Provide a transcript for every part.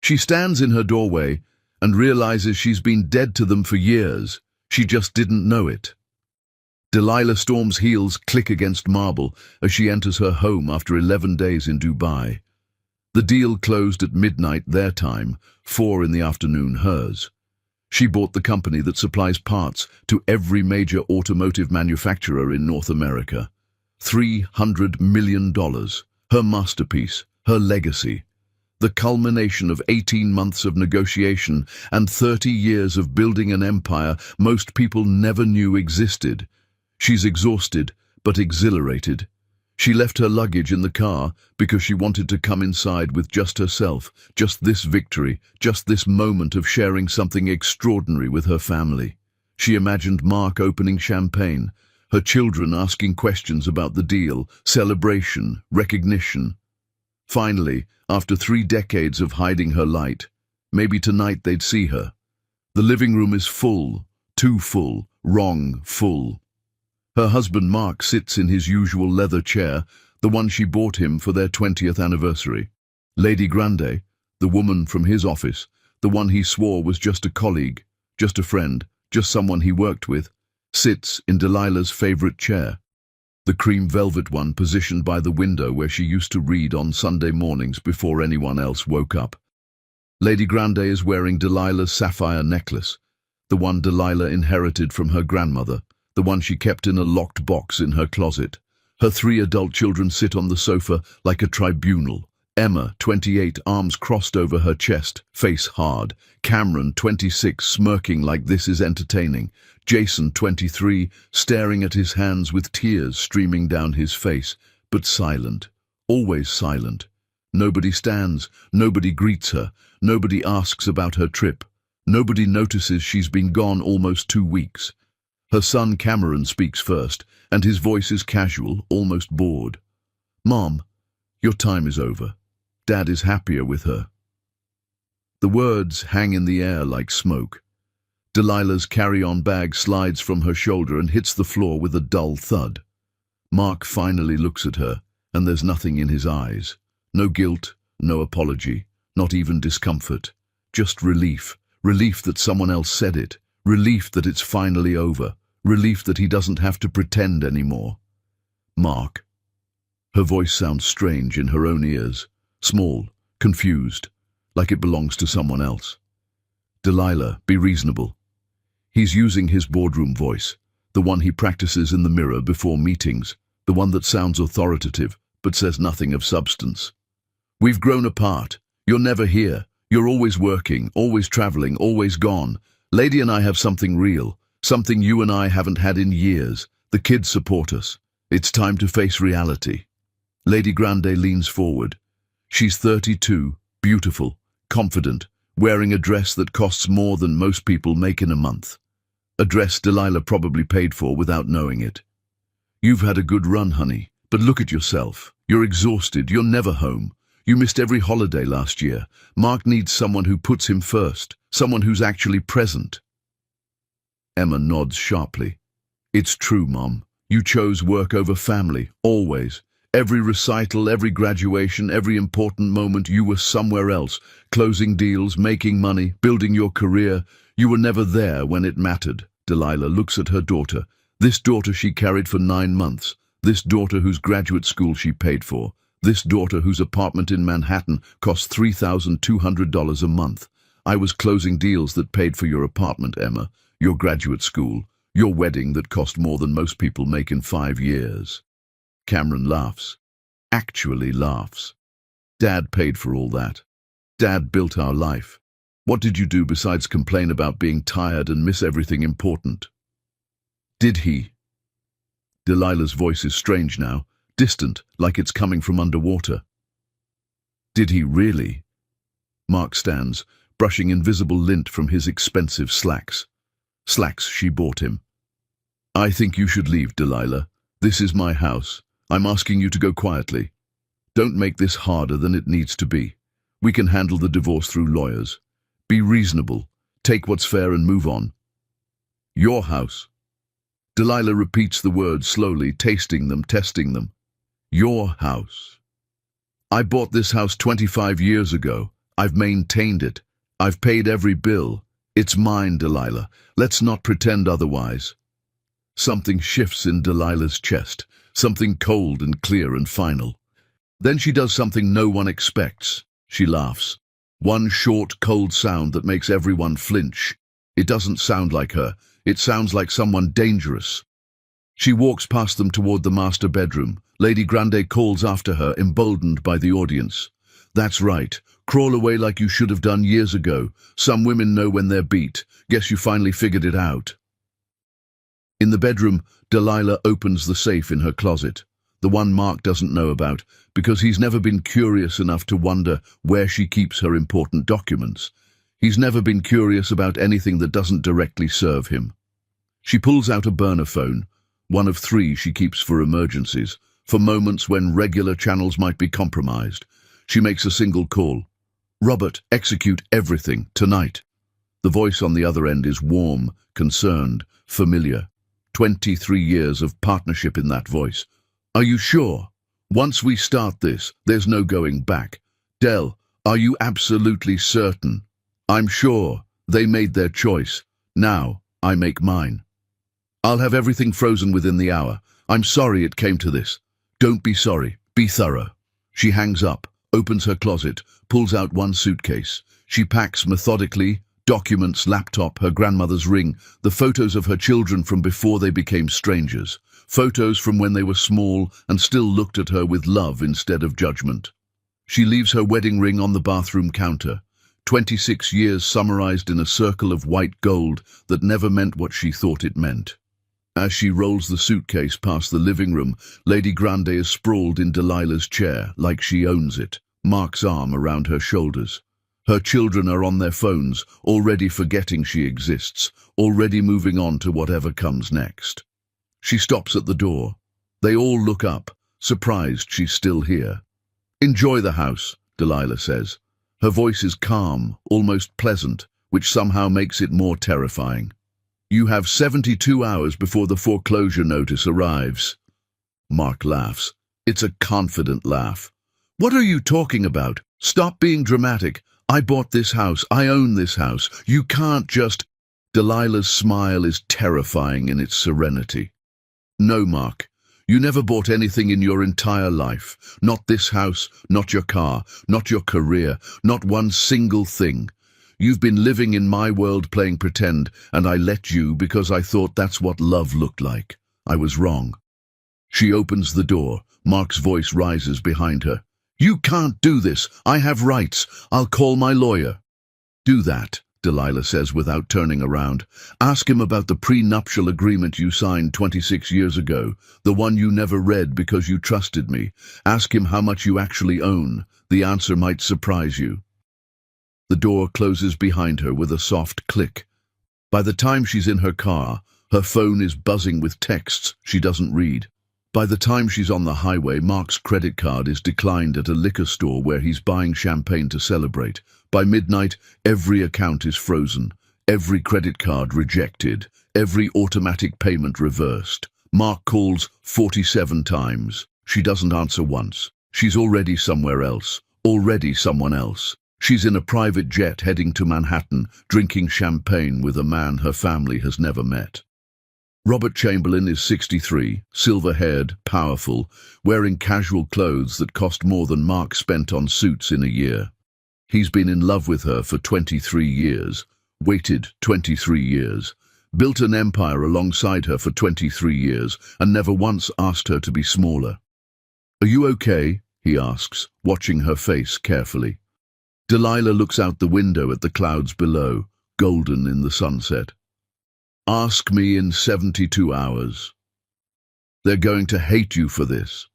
She stands in her doorway and realizes she's been dead to them for years. She just didn't know it. Delilah Storm's heels click against marble as she enters her home after 11 days in Dubai. The deal closed at midnight their time, 4 in the afternoon hers. She bought the company that supplies parts to every major automotive manufacturer in North America. $300 million. Her masterpiece, her legacy. The culmination of 18 months of negotiation and 30 years of building an empire most people never knew existed. She's exhausted, but exhilarated. She left her luggage in the car because she wanted to come inside with just herself, just this victory, just this moment of sharing something extraordinary with her family. She imagined Mark opening champagne, her children asking questions about the deal, celebration, recognition. Finally, after 3 decades of hiding her light, maybe tonight they'd see her. The living room is full, too full, wrong, full. Her husband Mark sits in his usual leather chair, the one she bought him for their 20th anniversary. Lady Grande, the woman from his office, the one he swore was just a colleague, just a friend, just someone he worked with, sits in Delilah's favorite chair, the cream velvet one positioned by the window where she used to read on Sunday mornings before anyone else woke up. Lady Grande is wearing Delilah's sapphire necklace, the one Delilah inherited from her grandmother, the one she kept in a locked box in her closet. Her 3 adult children sit on the sofa like a tribunal. Emma, 28, arms crossed over her chest, face hard. Cameron, 26, smirking like this is entertaining. Jason, 23, staring at his hands with tears streaming down his face, but silent, always silent. Nobody stands, nobody greets her, nobody asks about her trip. Nobody notices she's been gone almost 2 weeks. Her son Cameron speaks first, and his voice is casual, almost bored. "Mom, your time is over. Dad is happier with her." The words hang in the air like smoke. Delilah's carry-on bag slides from her shoulder and hits the floor with a dull thud. Mark finally looks at her, and there's nothing in his eyes. No guilt, no apology, not even discomfort. Just relief. Relief that someone else said it. Relief that it's finally over. Relief that he doesn't have to pretend anymore. "Mark." Her voice sounds strange in her own ears. Small, confused, like it belongs to someone else. "Delilah, be reasonable." He's using his boardroom voice, the one he practices in the mirror before meetings, the one that sounds authoritative but says nothing of substance. "We've grown apart. You're never here. You're always working, always traveling, always gone. Lady and I have something real, something you and I haven't had in years. The kids support us. It's time to face reality." Lady Grande leans forward. She's 32, beautiful, confident, wearing a dress that costs more than most people make in a month. A dress Delilah probably paid for without knowing it. "You've had a good run, honey, but look at yourself. You're exhausted, you're never home. You missed every holiday last year. Mark needs someone who puts him first, someone who's actually present." Emma nods sharply. "It's true, Mom. You chose work over family, always. Every recital, every graduation, every important moment, you were somewhere else, closing deals, making money, building your career. You were never there when it mattered." Delilah looks at her daughter, this daughter she carried for 9 months, this daughter whose graduate school she paid for, this daughter whose apartment in Manhattan cost $3,200 a month. "I was closing deals that paid for your apartment, Emma, your graduate school, your wedding that cost more than most people make in 5 years. Cameron laughs. Actually laughs. "Dad paid for all that. Dad built our life. What did you do besides complain about being tired and miss everything important?" "Did he?" Delilah's voice is strange now, distant, like it's coming from underwater. "Did he really?" Mark stands, brushing invisible lint from his expensive slacks. Slacks she bought him. "I think you should leave, Delilah. This is my house. I'm asking you to go quietly. Don't make this harder than it needs to be. We can handle the divorce through lawyers. Be reasonable. Take what's fair and move on." "Your house." Delilah repeats the words slowly, tasting them, testing them. "Your house. I bought this house 25 years ago. I've maintained it. I've paid every bill. It's mine, Delilah. Let's not pretend otherwise. Something shifts in Delilah's chest, something cold and clear and final. Then she does something no one expects. She laughs. One short, cold sound that makes everyone flinch. It doesn't sound like her. It sounds like someone dangerous. She walks past them toward the master bedroom. Lady Grande calls after her, emboldened by the audience. That's right. Crawl away like you should have done years ago. Some women know when they're beat. Guess you finally figured it out. In the bedroom, Delilah opens the safe in her closet. The one Mark doesn't know about, because he's never been curious enough to wonder where she keeps her important documents. He's never been curious about anything that doesn't directly serve him. She pulls out a burner phone, one of 3 she keeps for emergencies, for moments when regular channels might be compromised. She makes a single call. Robert, execute everything, tonight. The voice on the other end is warm, concerned, familiar. 23 years of partnership in that voice. Are you sure? Once we start this, there's no going back. Del, are you absolutely certain? I'm sure. They made their choice. Now, I make mine. I'll have everything frozen within the hour. I'm sorry it came to this. Don't be sorry. Be thorough. She hangs up, opens her closet, pulls out one suitcase. She packs methodically, documents, laptop, her grandmother's ring, the photos of her children from before they became strangers, photos from when they were small and still looked at her with love instead of judgment. She leaves her wedding ring on the bathroom counter. 26 years summarized in a circle of white gold that never meant what she thought it meant. As she rolls the suitcase past the living room, Lady Grande is sprawled in Delilah's chair, like she owns it, Mark's arm around her shoulders. Her children are on their phones, already forgetting she exists, already moving on to whatever comes next. She stops at the door. They all look up, surprised she's still here. Enjoy the house, Delilah says. Her voice is calm, almost pleasant, which somehow makes it more terrifying. You have 72 hours before the foreclosure notice arrives. Mark laughs. It's a confident laugh. What are you talking about? Stop being dramatic. I bought this house. I own this house. You can't just... Delilah's smile is terrifying in its serenity. No, Mark. You never bought anything in your entire life. Not this house, not your car, not your career, not one single thing. You've been living in my world playing pretend, and I let you because I thought that's what love looked like. I was wrong. She opens the door. Mark's voice rises behind her. You can't do this. I have rights. I'll call my lawyer. Do that, Delilah says without turning around. Ask him about the prenuptial agreement you signed 26 years ago, the one you never read because you trusted me. Ask him how much you actually own. The answer might surprise you. The door closes behind her with a soft click. By the time she's in her car, her phone is buzzing with texts she doesn't read. By the time she's on the highway, Mark's credit card is declined at a liquor store where he's buying champagne to celebrate. By midnight, every account is frozen, every credit card rejected, every automatic payment reversed. Mark calls 47 times. She doesn't answer once. She's already somewhere else, already someone else. She's in a private jet heading to Manhattan, drinking champagne with a man her family has never met. Robert Chamberlain is 63, silver-haired, powerful, wearing casual clothes that cost more than Mark spent on suits in a year. He's been in love with her for 23 years, waited 23 years, built an empire alongside her for 23 years, and never once asked her to be smaller. Are you okay? He asks, watching her face carefully. Delilah looks out the window at the clouds below, golden in the sunset. Ask me in 72 hours. They're going to hate you for this.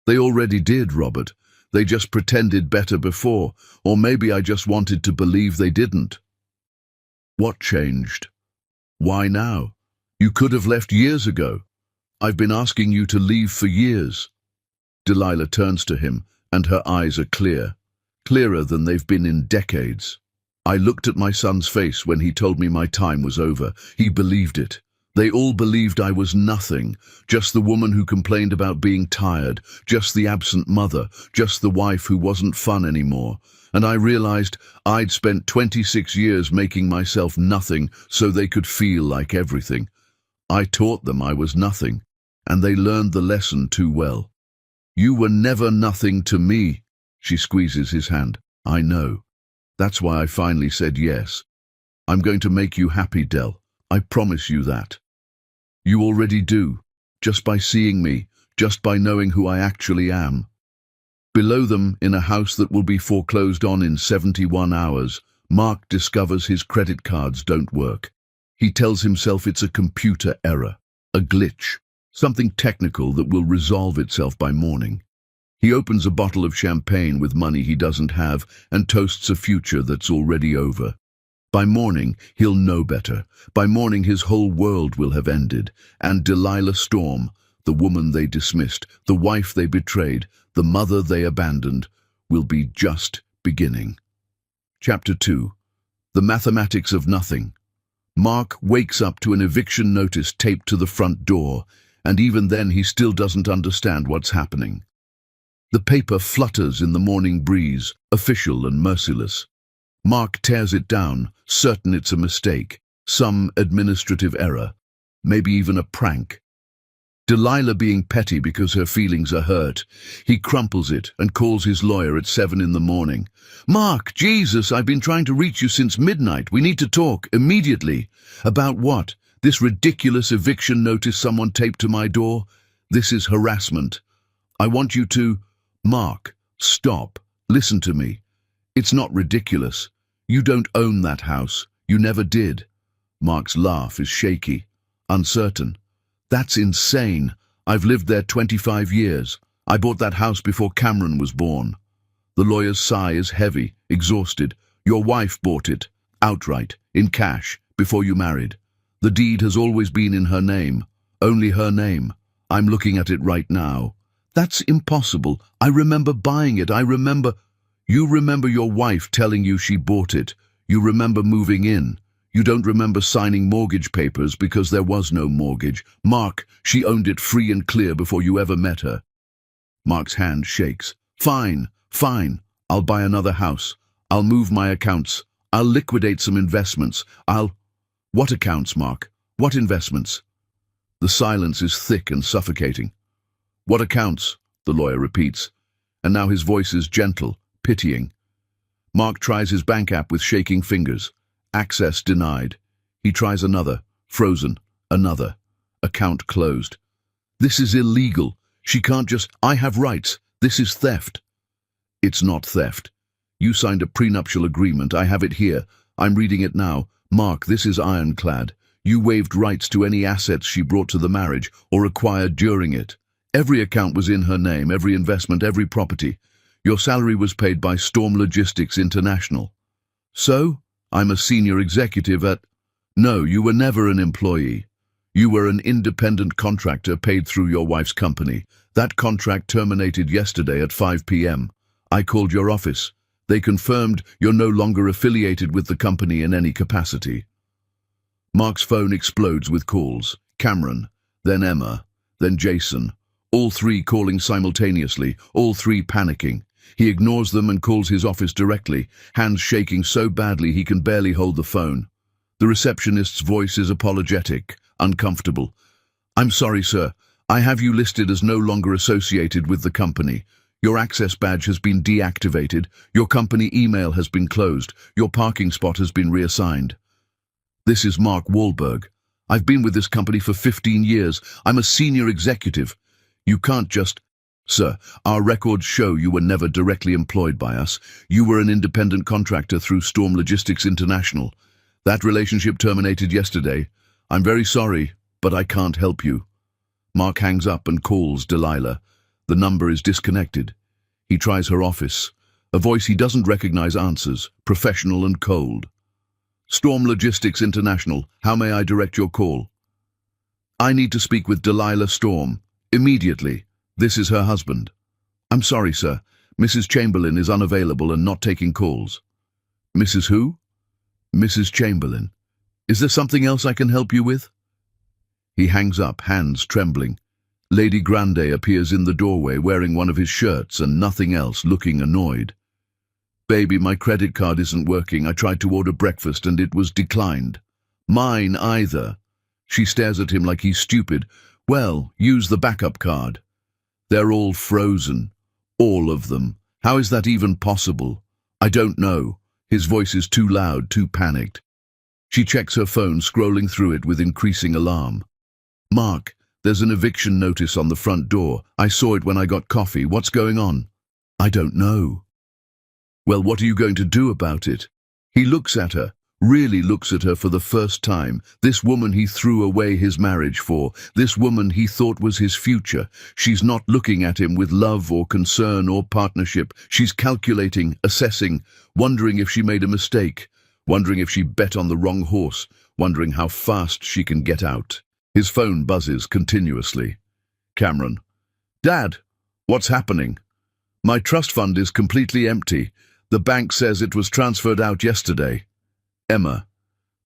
They already did, Robert. They just pretended better before, or maybe I just wanted to believe they didn't. What changed? Why now? You could have left years ago. I've been asking you to leave for years. Delilah turns to him, and her eyes are clear. Clearer than they've been in decades. I looked at my son's face when he told me my time was over. He believed it. They all believed I was nothing, just the woman who complained about being tired, just the absent mother, just the wife who wasn't fun anymore. and I realized I'd spent 26 years making myself nothing so they could feel like everything. I taught them I was nothing, and they learned the lesson too well. You were never nothing to me. She squeezes his hand. I know. That's why I finally said yes. I'm going to make you happy, Del. I promise you that. You already do, just by seeing me, just by knowing who I actually am. Below them, in a house that will be foreclosed on in 71 hours, Mark discovers his credit cards don't work. He tells himself it's a computer error, a glitch, something technical that will resolve itself by morning. He opens a bottle of champagne with money he doesn't have and toasts a future that's already over. By morning, he'll know better. By morning, his whole world will have ended, and Delilah Storm, the woman they dismissed, the wife they betrayed, the mother they abandoned, will be just beginning. Chapter 2. The Mathematics of Nothing. Mark wakes up to an eviction notice taped to the front door, and even then he still doesn't understand what's happening. The paper flutters in the morning breeze, official and merciless. Mark tears it down, certain it's a mistake, some administrative error, maybe even a prank. Delilah being petty because her feelings are hurt. He crumples it and calls his lawyer at 7 in the morning. Mark, Jesus, I've been trying to reach you since midnight. We need to talk, immediately. About what? This ridiculous eviction notice someone taped to my door? This is harassment. I want you to... Mark, stop. Listen to me. It's not ridiculous. You don't own that house. You never did. Mark's laugh is shaky, uncertain. That's insane. I've lived there 25 years. I bought that house before Cameron was born. The lawyer's sigh is heavy, exhausted. Your wife bought it, outright, in cash, before you married. The deed has always been in her name, only her name. I'm looking at it right now. That's impossible. I remember buying it. You remember your wife telling you she bought it. You remember moving in. You don't remember signing mortgage papers because there was no mortgage. Mark, she owned it free and clear before you ever met her. Mark's hand shakes. Fine. I'll buy another house. I'll move my accounts. I'll liquidate some investments. What accounts, Mark? What investments? The silence is thick and suffocating. What accounts? The lawyer repeats, and now his voice is gentle, pitying. Mark tries his bank app with shaking fingers. Access denied. He tries another. Frozen. Another. Account closed. This is illegal. She can't just... I have rights. This is theft. It's not theft. You signed a prenuptial agreement. I have it here. I'm reading it now. Mark, this is ironclad. You waived rights to any assets she brought to the marriage or acquired during it. Every account was in her name, every investment, every property. Your salary was paid by Storm Logistics International. So, I'm a senior executive at... No, you were never an employee. You were an independent contractor paid through your wife's company. That contract terminated yesterday at 5 p.m. I called your office. They confirmed you're no longer affiliated with the company in any capacity. Mark's phone explodes with calls. Cameron, then Emma, then Jason. All three calling simultaneously, all three panicking. He ignores them and calls his office directly, hands shaking so badly he can barely hold the phone. The receptionist's voice is apologetic, uncomfortable. I'm sorry, sir. I have you listed as no longer associated with the company. Your access badge has been deactivated. Your company email has been closed. Your parking spot has been reassigned. This is Mark Wahlberg. I've been with this company for 15 years. I'm a senior executive. You can't just... Sir, our records show you were never directly employed by us. You were an independent contractor through Storm Logistics International. That relationship terminated yesterday. I'm very sorry, but I can't help you. Mark hangs up and calls Delilah. The number is disconnected. He tries her office. A voice he doesn't recognize answers, professional and cold. Storm Logistics International, how may I direct your call? I need to speak with Delilah Storm. Immediately. This is her husband. I'm sorry, sir. Mrs. Chamberlain is unavailable and not taking calls. Mrs. who? Mrs. Chamberlain. Is there something else I can help you with? He hangs up, hands trembling. Lady Grande appears in the doorway wearing one of his shirts and nothing else, looking annoyed. Baby, my credit card isn't working. I tried to order breakfast and it was declined. Mine either. She stares at him like he's stupid. Well, use the backup card. They're all frozen. All of them. How is that even possible? I don't know. His voice is too loud, too panicked. She checks her phone, scrolling through it with increasing alarm. Mark, there's an eviction notice on the front door. I saw it when I got coffee. What's going on? I don't know. Well, what are you going to do about it? He looks at her, really looks at her for the first time. This woman he threw away his marriage for, this woman he thought was his future. She's not looking at him with love or concern or partnership. She's calculating, assessing, wondering if she made a mistake, wondering if she bet on the wrong horse, wondering how fast she can get out. His phone buzzes continuously. Cameron. Dad, what's happening? My trust fund is completely empty. The bank says it was transferred out yesterday. Emma.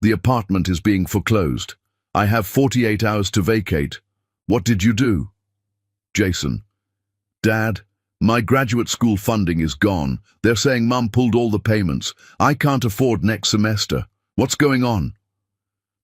The apartment is being foreclosed. I have 48 hours to vacate. What did you do? Jason. Dad, my graduate school funding is gone. They're saying Mum pulled all the payments. I can't afford next semester. What's going on?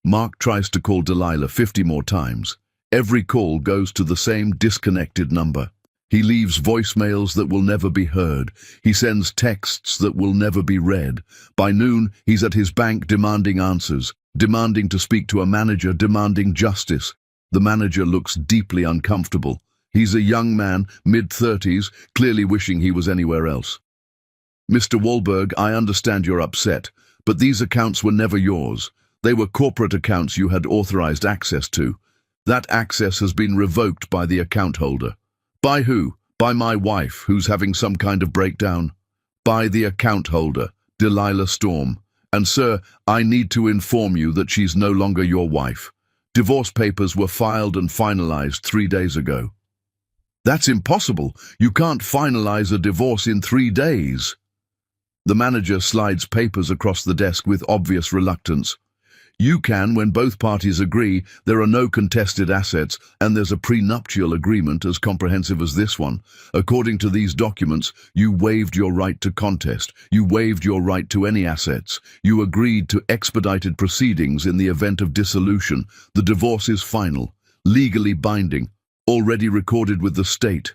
Mark tries to call Delilah 50 more times. Every call goes to the same disconnected number. He leaves voicemails that will never be heard. He sends texts that will never be read. By noon, he's at his bank demanding answers, demanding to speak to a manager, demanding justice. The manager looks deeply uncomfortable. He's a young man, mid-30s, clearly wishing he was anywhere else. Mr. Wahlberg, I understand you're upset, but these accounts were never yours. They were corporate accounts you had authorized access to. That access has been revoked by the account holder. By who? By my wife, who's having some kind of breakdown. By the account holder, Delilah Storm. And sir, I need to inform you that she's no longer your wife. Divorce papers were filed and finalized 3 days ago. That's impossible. You can't finalize a divorce in 3 days. The manager slides papers across the desk with obvious reluctance. You can when both parties agree there are no contested assets and there's a prenuptial agreement as comprehensive as this one. According to these documents, you waived your right to contest. You waived your right to any assets. You agreed to expedited proceedings in the event of dissolution. The divorce is final, legally binding, already recorded with the state.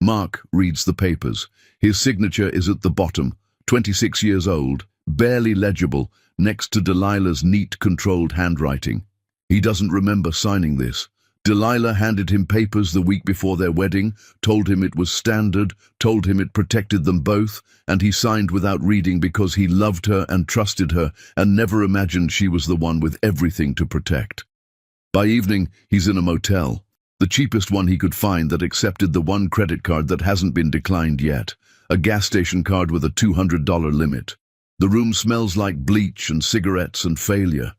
Mark reads the papers. His signature is at the bottom, 26 years old, barely legible, next to Delilah's neat, controlled handwriting. He doesn't remember signing this. Delilah handed him papers the week before their wedding, told him it was standard, told him it protected them both, and he signed without reading because he loved her and trusted her and never imagined she was the one with everything to protect. By evening, he's in a motel, the cheapest one he could find that accepted the one credit card that hasn't been declined yet, a gas station card with a $200 limit. The room smells like bleach and cigarettes and failure.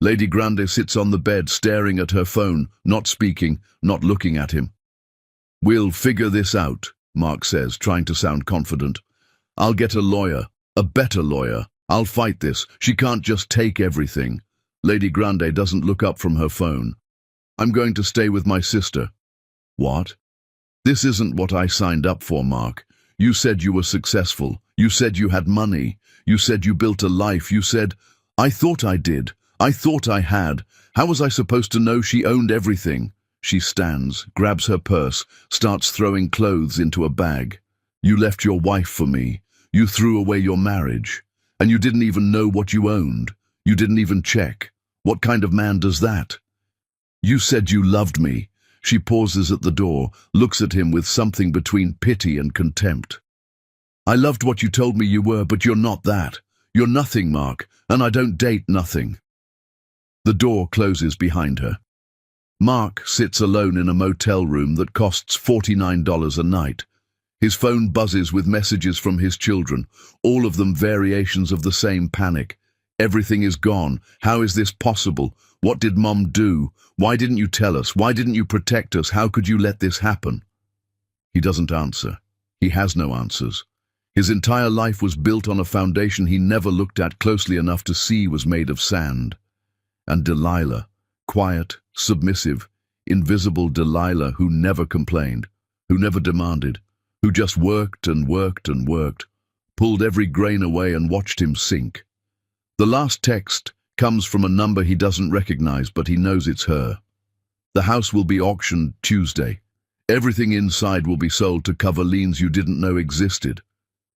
Lady Grande sits on the bed staring at her phone, not speaking, not looking at him. We'll figure this out, Mark says, trying to sound confident. I'll get a lawyer, a better lawyer. I'll fight this. She can't just take everything. Lady Grande doesn't look up from her phone. I'm going to stay with my sister. What? This isn't what I signed up for, Mark. You said you were successful. You said you had money. You said you built a life. You said, I thought I did. I thought I had. How was I supposed to know she owned everything? She stands, grabs her purse, starts throwing clothes into a bag. You left your wife for me. You threw away your marriage. And you didn't even know what you owned. You didn't even check. What kind of man does that? You said you loved me. She pauses at the door, looks at him with something between pity and contempt. I loved what you told me you were, but you're not that. You're nothing, Mark, and I don't date nothing. The door closes behind her. Mark sits alone in a motel room that costs $49 a night. His phone buzzes with messages from his children, all of them variations of the same panic. Everything is gone. How is this possible? What did Mom do? Why didn't you tell us? Why didn't you protect us? How could you let this happen? He doesn't answer. He has no answers. His entire life was built on a foundation he never looked at closely enough to see was made of sand. And Delilah, quiet, submissive, invisible Delilah who never complained, who never demanded, who just worked and worked and worked, pulled every grain away and watched him sink. The last text comes from a number he doesn't recognize, but he knows it's her. The house will be auctioned Tuesday. Everything inside will be sold to cover liens you didn't know existed.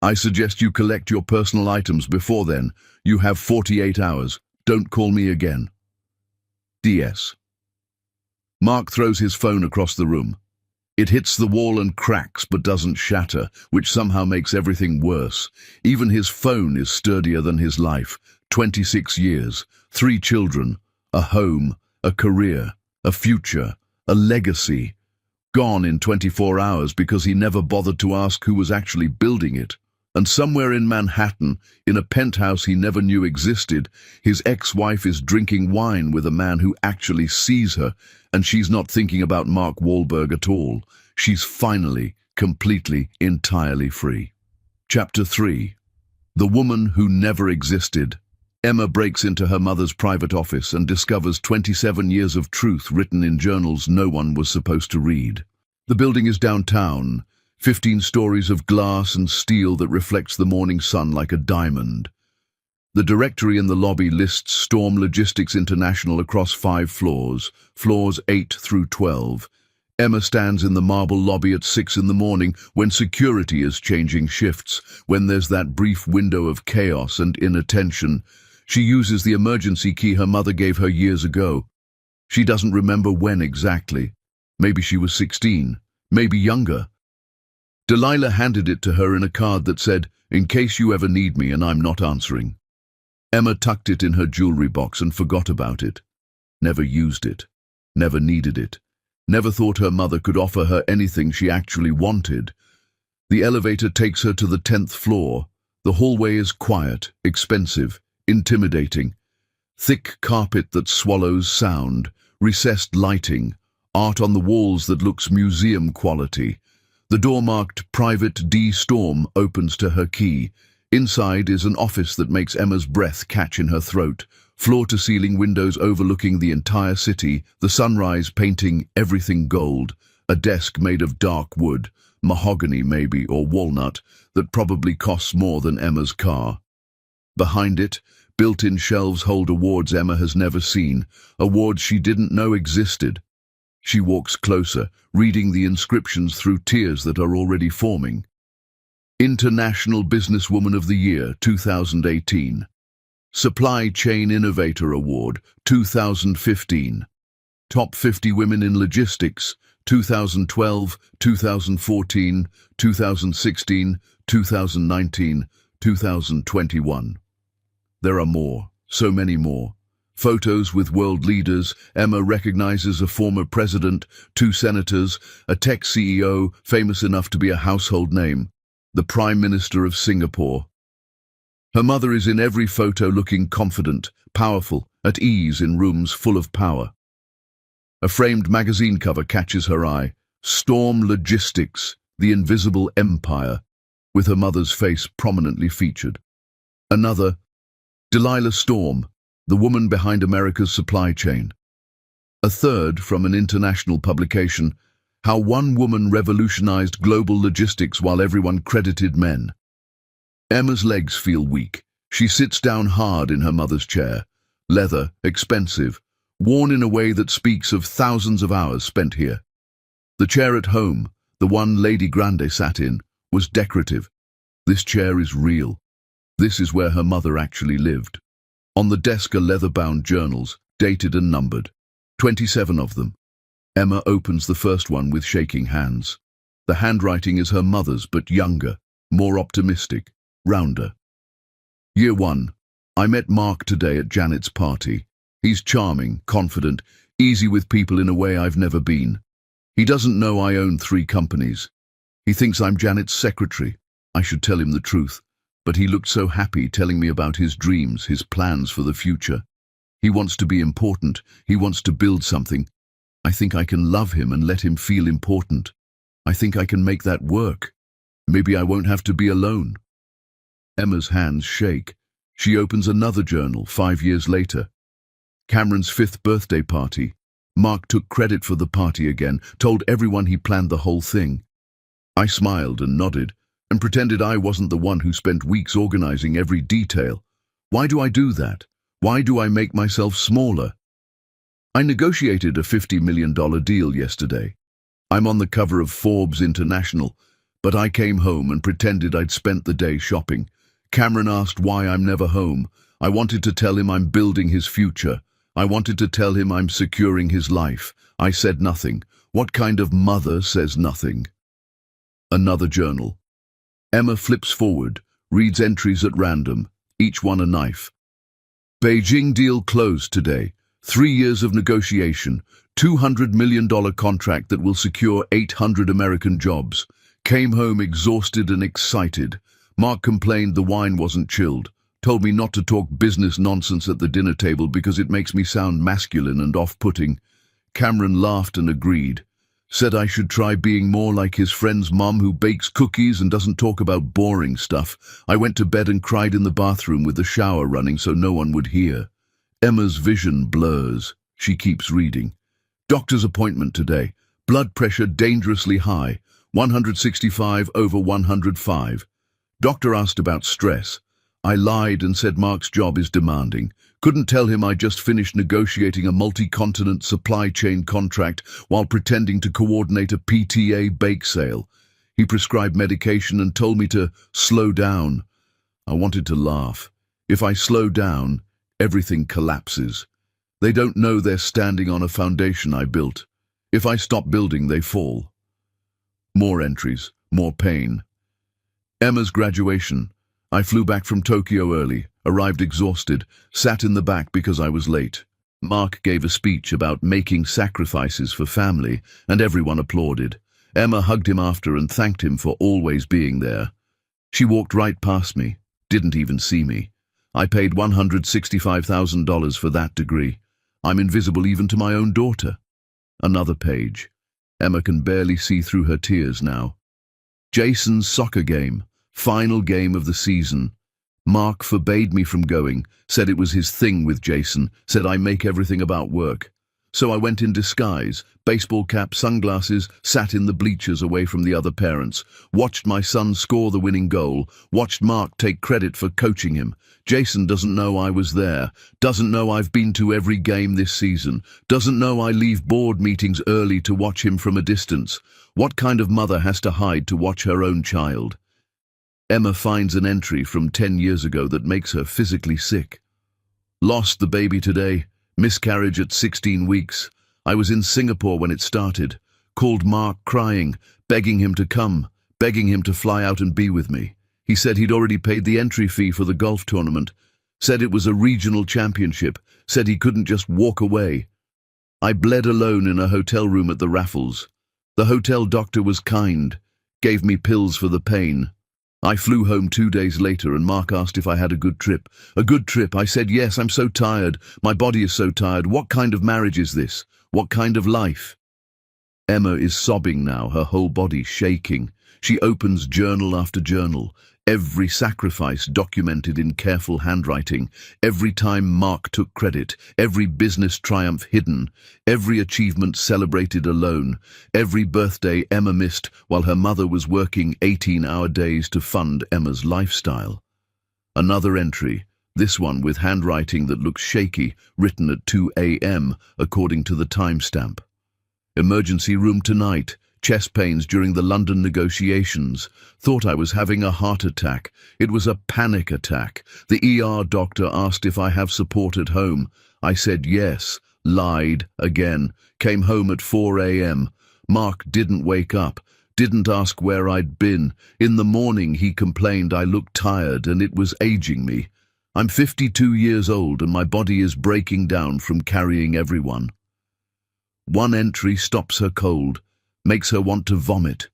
I suggest you collect your personal items before then. You have 48 hours. Don't call me again. DS. Mark throws his phone across the room. It hits the wall and cracks but doesn't shatter, which somehow makes everything worse. Even his phone is sturdier than his life. 26 years, 3 children, a home, a career, a future, a legacy. Gone in 24 hours because he never bothered to ask who was actually building it. And somewhere in Manhattan, in a penthouse he never knew existed, his ex-wife is drinking wine with a man who actually sees her, and she's not thinking about Mark Wahlberg at all. She's finally, completely, entirely free. Chapter 3. The Woman Who Never Existed. Emma breaks into her mother's private office and discovers 27 years of truth written in journals no one was supposed to read. The building is downtown, 15 stories of glass and steel that reflects the morning sun like a diamond. The directory in the lobby lists Storm Logistics International across 5 floors, floors 8 through 12. Emma stands in the marble lobby at 6 in the morning when security is changing shifts, when there's that brief window of chaos and inattention. She uses the emergency key her mother gave her years ago. She doesn't remember when exactly. Maybe she was 16, maybe younger. Delilah handed it to her in a card that said, "In case you ever need me and I'm not answering." Emma tucked it in her jewelry box and forgot about it. Never used it. Never needed it. Never thought her mother could offer her anything she actually wanted. The elevator takes her to the 10th floor. The hallway is quiet, expensive, intimidating. Thick carpet that swallows sound, recessed lighting, art on the walls that looks museum quality. The door marked Private D. Storm opens to her key. Inside is an office that makes Emma's breath catch in her throat. Floor-to-ceiling windows overlooking the entire city, the sunrise painting everything gold. A desk made of dark wood, mahogany maybe, or walnut, that probably costs more than Emma's car. Behind it, built-in shelves hold awards Emma has never seen, awards she didn't know existed. She walks closer, reading the inscriptions through tears that are already forming. International Businesswoman of the Year, 2018. Supply Chain Innovator Award, 2015. Top 50 Women in Logistics, 2012, 2014, 2016, 2019, 2021. There are more, so many more. Photos with world leaders. Emma recognizes a former president, 2 senators, a tech CEO famous enough to be a household name, the Prime Minister of Singapore. Her mother is in every photo looking confident, powerful, at ease in rooms full of power. A framed magazine cover catches her eye. Storm Logistics, the Invisible Empire, with her mother's face prominently featured. Another, Delilah Storm, the woman behind America's supply chain. A third, from an international publication, How One Woman Revolutionized Global Logistics While Everyone Credited Men. Emma's legs feel weak. She sits down hard in her mother's chair. Leather, expensive, worn in a way that speaks of thousands of hours spent here. The chair at home, the one Lady Grande sat in, was decorative. This chair is real. This is where her mother actually lived. On the desk are leather-bound journals, dated and numbered. 27 of them. Emma opens the first one with shaking hands. The handwriting is her mother's, but younger, more optimistic, rounder. Year 1. I met Mark today at Janet's party. He's charming, confident, easy with people in a way I've never been. He doesn't know I own 3 companies. He thinks I'm Janet's secretary. I should tell him the truth. But he looked so happy telling me about his dreams, his plans for the future. He wants to be important. He wants to build something. I think I can love him and let him feel important. I think I can make that work. Maybe I won't have to be alone. Emma's hands shake. She opens another journal 5 years later. Cameron's 5th birthday party. Mark took credit for the party again, told everyone he planned the whole thing. I smiled and nodded. and pretended I wasn't the one who spent weeks organizing every detail. Why do I do that? Why do I make myself smaller? I negotiated a $50 million deal yesterday. I'm on the cover of Forbes International, but I came home and pretended I'd spent the day shopping. Cameron asked why I'm never home. I wanted to tell him I'm building his future. I wanted to tell him I'm securing his life. I said nothing. What kind of mother says nothing? Another journal. Emma flips forward, reads entries at random, each one a knife. Beijing deal closed today. 3 years of negotiation. $200 million contract that will secure 800 American jobs. Came home exhausted and excited. Mark complained the wine wasn't chilled. Told me not to talk business nonsense at the dinner table because it makes me sound masculine and off-putting. Cameron laughed and agreed. Said I should try being more like his friend's mum who bakes cookies and doesn't talk about boring stuff. I went to bed and cried in the bathroom with the shower running so no one would hear. Emma's vision blurs. She keeps reading. Doctor's appointment today. Blood pressure dangerously high. 165/105. Doctor asked about stress. I lied and said Mark's job is demanding. Couldn't tell him I just finished negotiating a multi-continent supply chain contract while pretending to coordinate a PTA bake sale. He prescribed medication and told me to slow down. I wanted to laugh. If I slow down, everything collapses. They don't know they're standing on a foundation I built. If I stop building, they fall. More entries, more pain. Emma's graduation. I flew back from Tokyo early, arrived exhausted, sat in the back because I was late. Mark gave a speech about making sacrifices for family, and everyone applauded. Emma hugged him after and thanked him for always being there. She walked right past me, didn't even see me. I paid $165,000 for that degree. I'm invisible even to my own daughter. Another page. Emma can barely see through her tears now. Jason's soccer game. Final game of the season. Mark forbade me from going, said it was his thing with Jason, said I make everything about work. So I went in disguise, baseball cap, sunglasses, sat in the bleachers away from the other parents, watched my son score the winning goal, watched Mark take credit for coaching him. Jason doesn't know I was there, doesn't know I've been to every game this season, doesn't know I leave board meetings early to watch him from a distance. What kind of mother has to hide to watch her own child? Emma finds an entry from 10 years ago that makes her physically sick. Lost the baby today. Miscarriage at 16 weeks. I was in Singapore when it started. Called Mark crying, begging him to come, begging him to fly out and be with me. He said he'd already paid the entry fee for the golf tournament. Said it was a regional championship. Said he couldn't just walk away. I bled alone in a hotel room at the Raffles. The hotel doctor was kind. Gave me pills for the pain. I flew home 2 days later and Mark asked if I had a good trip. A good trip? I said yes, I'm so tired. My body is so tired. What kind of marriage is this? What kind of life? Emma is sobbing now, her whole body shaking. She opens journal after journal. Every sacrifice documented in careful handwriting. Every time Mark took credit. Every business triumph hidden. Every achievement celebrated alone. Every birthday Emma missed while her mother was working 18-hour days to fund Emma's lifestyle. Another entry, this one with handwriting that looks shaky, written at 2 a.m. according to the timestamp. Emergency room tonight. Chest pains during the London negotiations. Thought I was having a heart attack. It was a panic attack. The ER doctor asked if I have support at home. I said yes. Lied again. Came home at 4 a.m. Mark didn't wake up. Didn't ask where I'd been. In the morning he complained I looked tired and it was aging me. I'm 52 years old and my body is breaking down from carrying everyone. One entry stops her cold. Makes her want to vomit.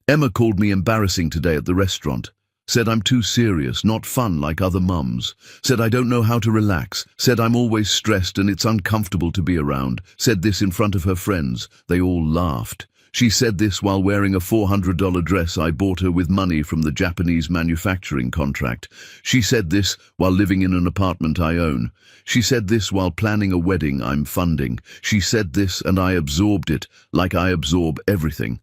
Emma called me embarrassing today at the restaurant. Said I'm too serious, not fun like other mums. Said I don't know how to relax. Said I'm always stressed and it's uncomfortable to be around. Said this in front of her friends. They all laughed. She said this while wearing a $400 dress I bought her with money from the Japanese manufacturing contract. She said this while living in an apartment I own. She said this while planning a wedding I'm funding. She said this and I absorbed it, like I absorb everything.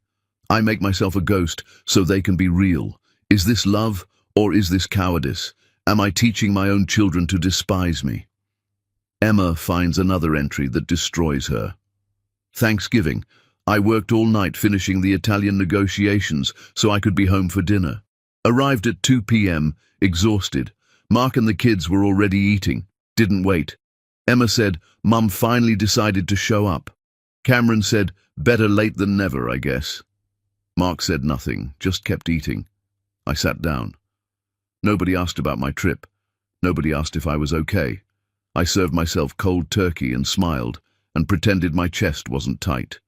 I make myself a ghost so they can be real. Is this love, or is this cowardice? Am I teaching my own children to despise me? Emma finds another entry that destroys her. Thanksgiving. I worked all night finishing the Italian negotiations so I could be home for dinner. Arrived at 2 p.m., exhausted. Mark and the kids were already eating. Didn't wait. Emma said, "Mum finally decided to show up." Cameron said, "Better late than never, I guess." Mark said nothing, just kept eating. I sat down. Nobody asked about my trip. Nobody asked if I was okay. I served myself cold turkey and smiled and pretended my chest wasn't tight.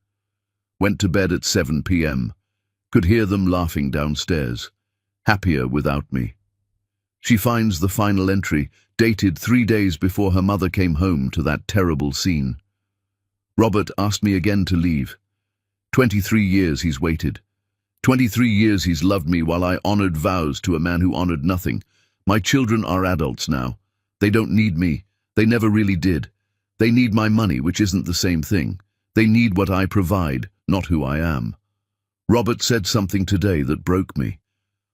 Went to bed at 7 p.m. Could hear them laughing downstairs. Happier without me. She finds the final entry, dated 3 days before her mother came home to that terrible scene. Robert asked me again to leave. 23 years he's waited. 23 years he's loved me while I honored vows to a man who honored nothing. My children are adults now. They don't need me. They never really did. They need my money, which isn't the same thing. They need what I provide, not who I am. Robert said something today that broke me.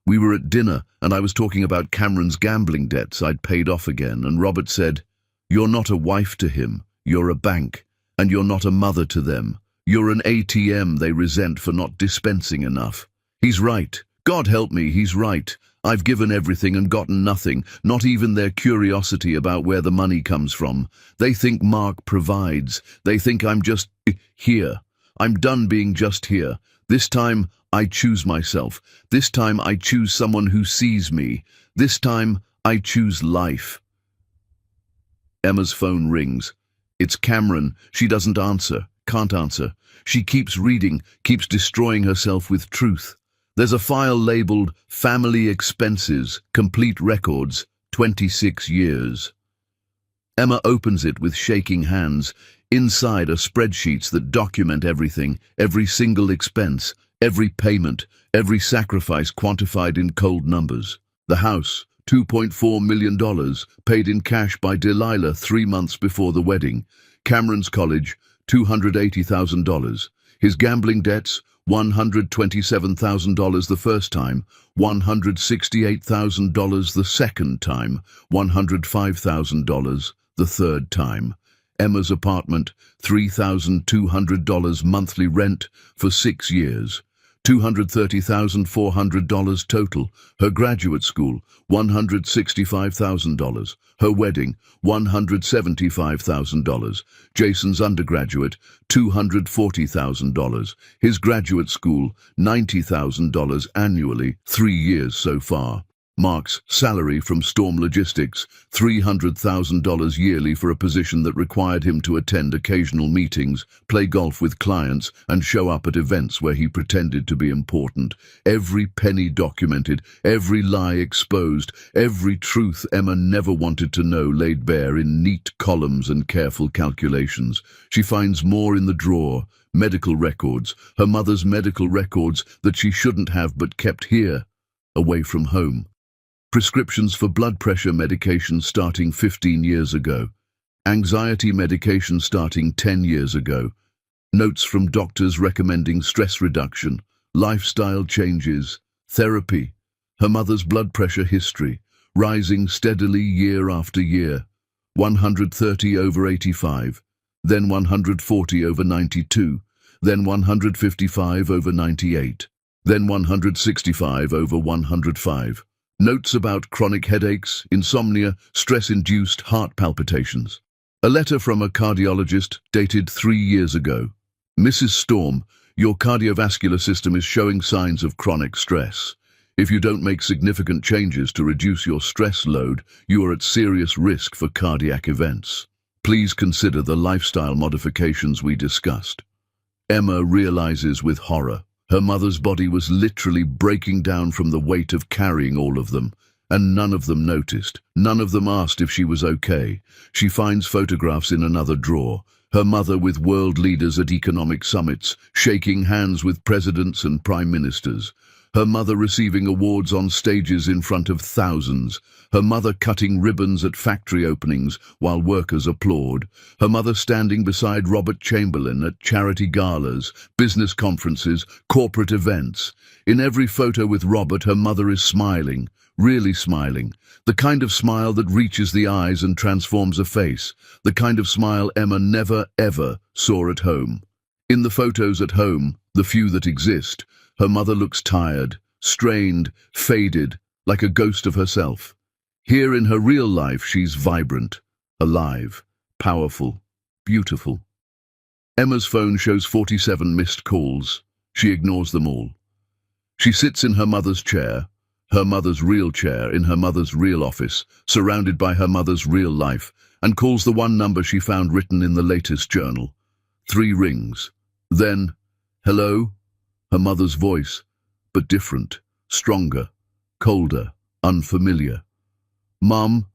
We were at dinner, and I was talking about Cameron's gambling debts I'd paid off again, and Robert said, "You're not a wife to him, you're a bank, and you're not a mother to them. You're an ATM they resent for not dispensing enough." He's right. God help me, he's right. I've given everything and gotten nothing, not even their curiosity about where the money comes from. They think Mark provides. They think I'm just here. I'm done being just here. This time, I choose myself. This time, I choose someone who sees me. This time, I choose life. Emma's phone rings. It's Cameron. She doesn't answer, can't answer. She keeps reading, keeps destroying herself with truth. There's a file labeled Family Expenses, Complete Records, 26 years. Emma opens it with shaking hands. Inside are spreadsheets that document everything, every single expense, every payment, every sacrifice quantified in cold numbers. The house, $2.4 million, paid in cash by Delilah 3 months before the wedding. Cameron's college, $280,000. His gambling debts, $127,000 the first time, $168,000 the second time, $105,000 the third time. Emma's apartment, $3,200 monthly rent for 6 years. $230,400 total. Her graduate school, $165,000. Her wedding, $175,000. Jason's undergraduate, $240,000. His graduate school, $90,000 annually, 3 years so far. Mark's salary from Storm Logistics, $300,000 yearly for a position that required him to attend occasional meetings, play golf with clients, and show up at events where he pretended to be important. Every penny documented, every lie exposed, every truth Emma never wanted to know laid bare in neat columns and careful calculations. She finds more in the drawer, medical records, her mother's medical records that she shouldn't have but kept here, away from home. Prescriptions for blood pressure medication starting 15 years ago. Anxiety medication starting 10 years ago. Notes from doctors recommending stress reduction, lifestyle changes, therapy. Her mother's blood pressure history, rising steadily year after year. 130 over 85, then 140 over 92, then 155 over 98, then 165 over 105. Notes about chronic headaches, insomnia, stress-induced heart palpitations. A letter from a cardiologist dated 3 years ago. Mrs. Storm, your cardiovascular system is showing signs of chronic stress. If you don't make significant changes to reduce your stress load, you are at serious risk for cardiac events. Please consider the lifestyle modifications we discussed. Emma realizes with horror. Her mother's body was literally breaking down from the weight of carrying all of them, and none of them noticed. None of them asked if she was okay. She finds photographs in another drawer. Her mother with world leaders at economic summits, shaking hands with presidents and prime ministers. Her mother receiving awards on stages in front of thousands. Her mother cutting ribbons at factory openings while workers applaud. Her mother standing beside Robert Chamberlain at charity galas, business conferences, corporate events. In every photo with Robert, her mother is smiling, really smiling. The kind of smile that reaches the eyes and transforms a face. The kind of smile Emma never, ever saw at home. In the photos at home, the few that exist, her mother looks tired, strained, faded, like a ghost of herself. Here in her real life, she's vibrant, alive, powerful, beautiful. Emma's phone shows 47 missed calls. She ignores them all. She sits in her mother's chair, her mother's real chair, in her mother's real office, surrounded by her mother's real life, and calls the one number she found written in the latest journal. 3 rings. Then, hello? Her mother's voice, but different, stronger, colder, unfamiliar. Mum?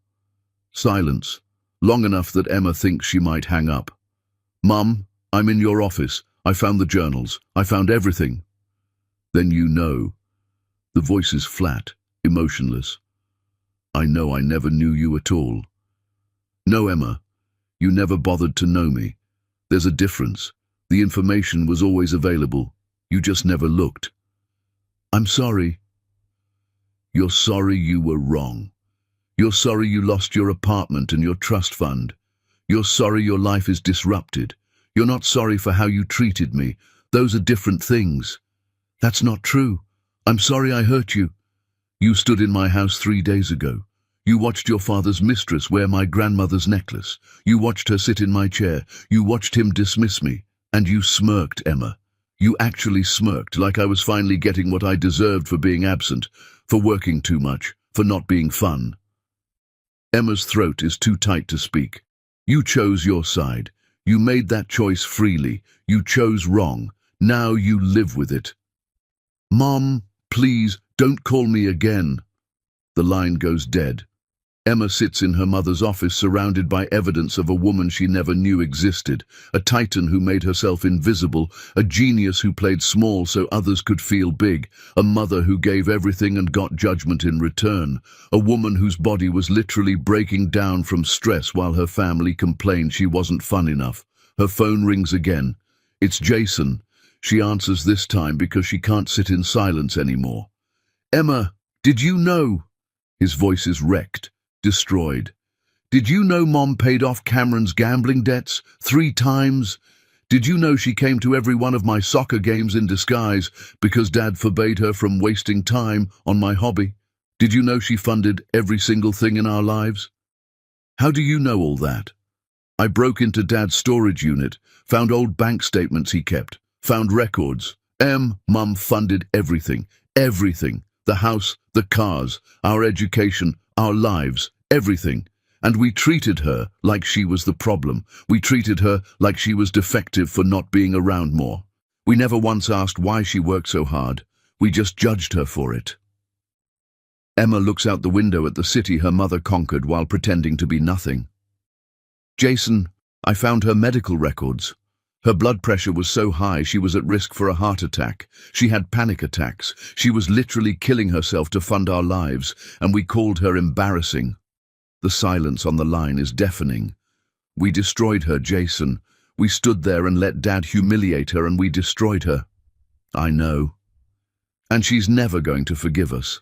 Silence, long enough that Emma thinks she might hang up. Mum, I'm in your office. I found the journals. I found everything. Then you know. The voice is flat, emotionless. I know I never knew you at all. No, Emma, you never bothered to know me. There's a difference. The information was always available. You just never looked. I'm sorry. You're sorry you were wrong. You're sorry you lost your apartment and your trust fund. You're sorry your life is disrupted. You're not sorry for how you treated me. Those are different things. That's not true. I'm sorry I hurt you. You stood in my house 3 days ago. You watched your father's mistress wear my grandmother's necklace. You watched her sit in my chair. You watched him dismiss me. And you smirked, Emma. You actually smirked, like I was finally getting what I deserved for being absent, for working too much, for not being fun. Emma's throat is too tight to speak. You chose your side. You made that choice freely. You chose wrong. Now you live with it. Mom, please, don't call me again. The line goes dead. Emma sits in her mother's office surrounded by evidence of a woman she never knew existed, a titan who made herself invisible, a genius who played small so others could feel big, a mother who gave everything and got judgment in return, a woman whose body was literally breaking down from stress while her family complained she wasn't fun enough. Her phone rings again. It's Jason. She answers this time because she can't sit in silence anymore. Emma, did you know? His voice is wrecked. Destroyed. Did you know Mom paid off Cameron's gambling debts 3 times? Did you know she came to every one of my soccer games in disguise because Dad forbade her from wasting time on my hobby? Did you know she funded every single thing in our lives? How do you know all that? I broke into Dad's storage unit, found old bank statements he kept, found records. Mum funded everything. Everything. The house, the cars, our education, our lives, everything. And we treated her like she was the problem. We treated her like she was defective for not being around more. We never once asked why she worked so hard. We just judged her for it. Emma looks out the window at the city her mother conquered while pretending to be nothing. Jason, I found her medical records. Her blood pressure was so high she was at risk for a heart attack. She had panic attacks. She was literally killing herself to fund our lives, and we called her embarrassing. The silence on the line is deafening. We destroyed her, Jason. We stood there and let Dad humiliate her, and we destroyed her. I know. And she's never going to forgive us.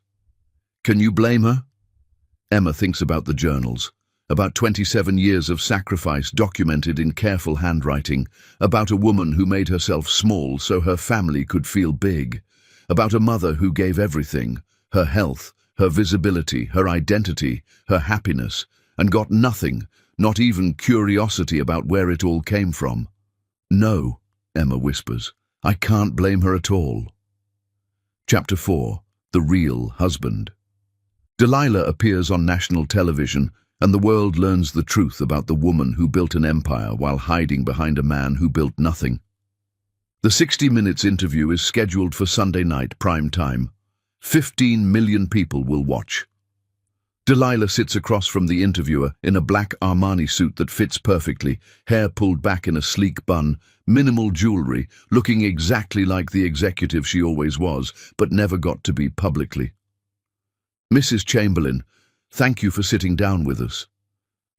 Can you blame her? Emma thinks about the journals. About 27 years of sacrifice documented in careful handwriting, about a woman who made herself small so her family could feel big, about a mother who gave everything, her health, her visibility, her identity, her happiness, and got nothing, not even curiosity about where it all came from. No, Emma whispers, I can't blame her at all. Chapter 4. The Real Husband. Delilah appears on national television, and the world learns the truth about the woman who built an empire while hiding behind a man who built nothing. The 60 Minutes interview is scheduled for Sunday night prime time. 15 million people will watch. Delilah sits across from the interviewer in a black Armani suit that fits perfectly, hair pulled back in a sleek bun, minimal jewelry, looking exactly like the executive she always was, but never got to be publicly. "Mrs. Chamberlain, thank you for sitting down with us.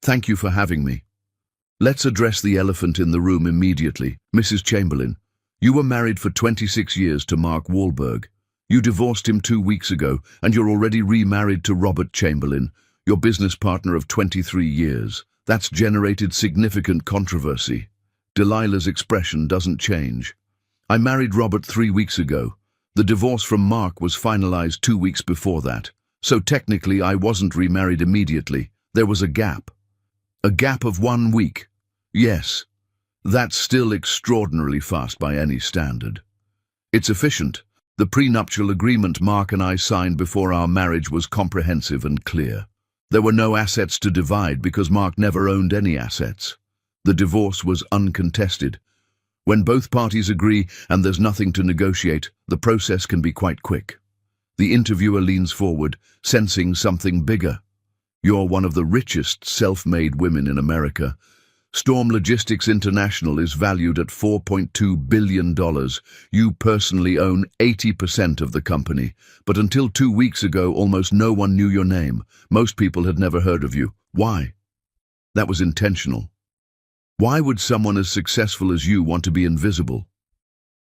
Thank you for having me. Let's address the elephant in the room immediately. Mrs. Chamberlain, you were married for 26 years to Mark Wahlberg. You divorced him 2 weeks ago, and you're already remarried to Robert Chamberlain, your business partner of 23 years. That's generated significant controversy." Delilah's expression doesn't change. "I married Robert 3 weeks ago. The divorce from Mark was finalized 2 weeks before that. So technically I wasn't remarried immediately. There was a gap. A gap of 1 week. Yes, that's still extraordinarily fast by any standard. It's efficient. The prenuptial agreement Mark and I signed before our marriage was comprehensive and clear. There were no assets to divide because Mark never owned any assets. The divorce was uncontested. When both parties agree and there's nothing to negotiate, the process can be quite quick." The interviewer leans forward, sensing something bigger. "You're one of the richest self-made women in America. Storm Logistics International is valued at $4.2 billion. You personally own 80% of the company, but until 2 weeks ago, almost no one knew your name. Most people had never heard of you. Why?" "That was intentional. Why would someone as successful as you want to be invisible?"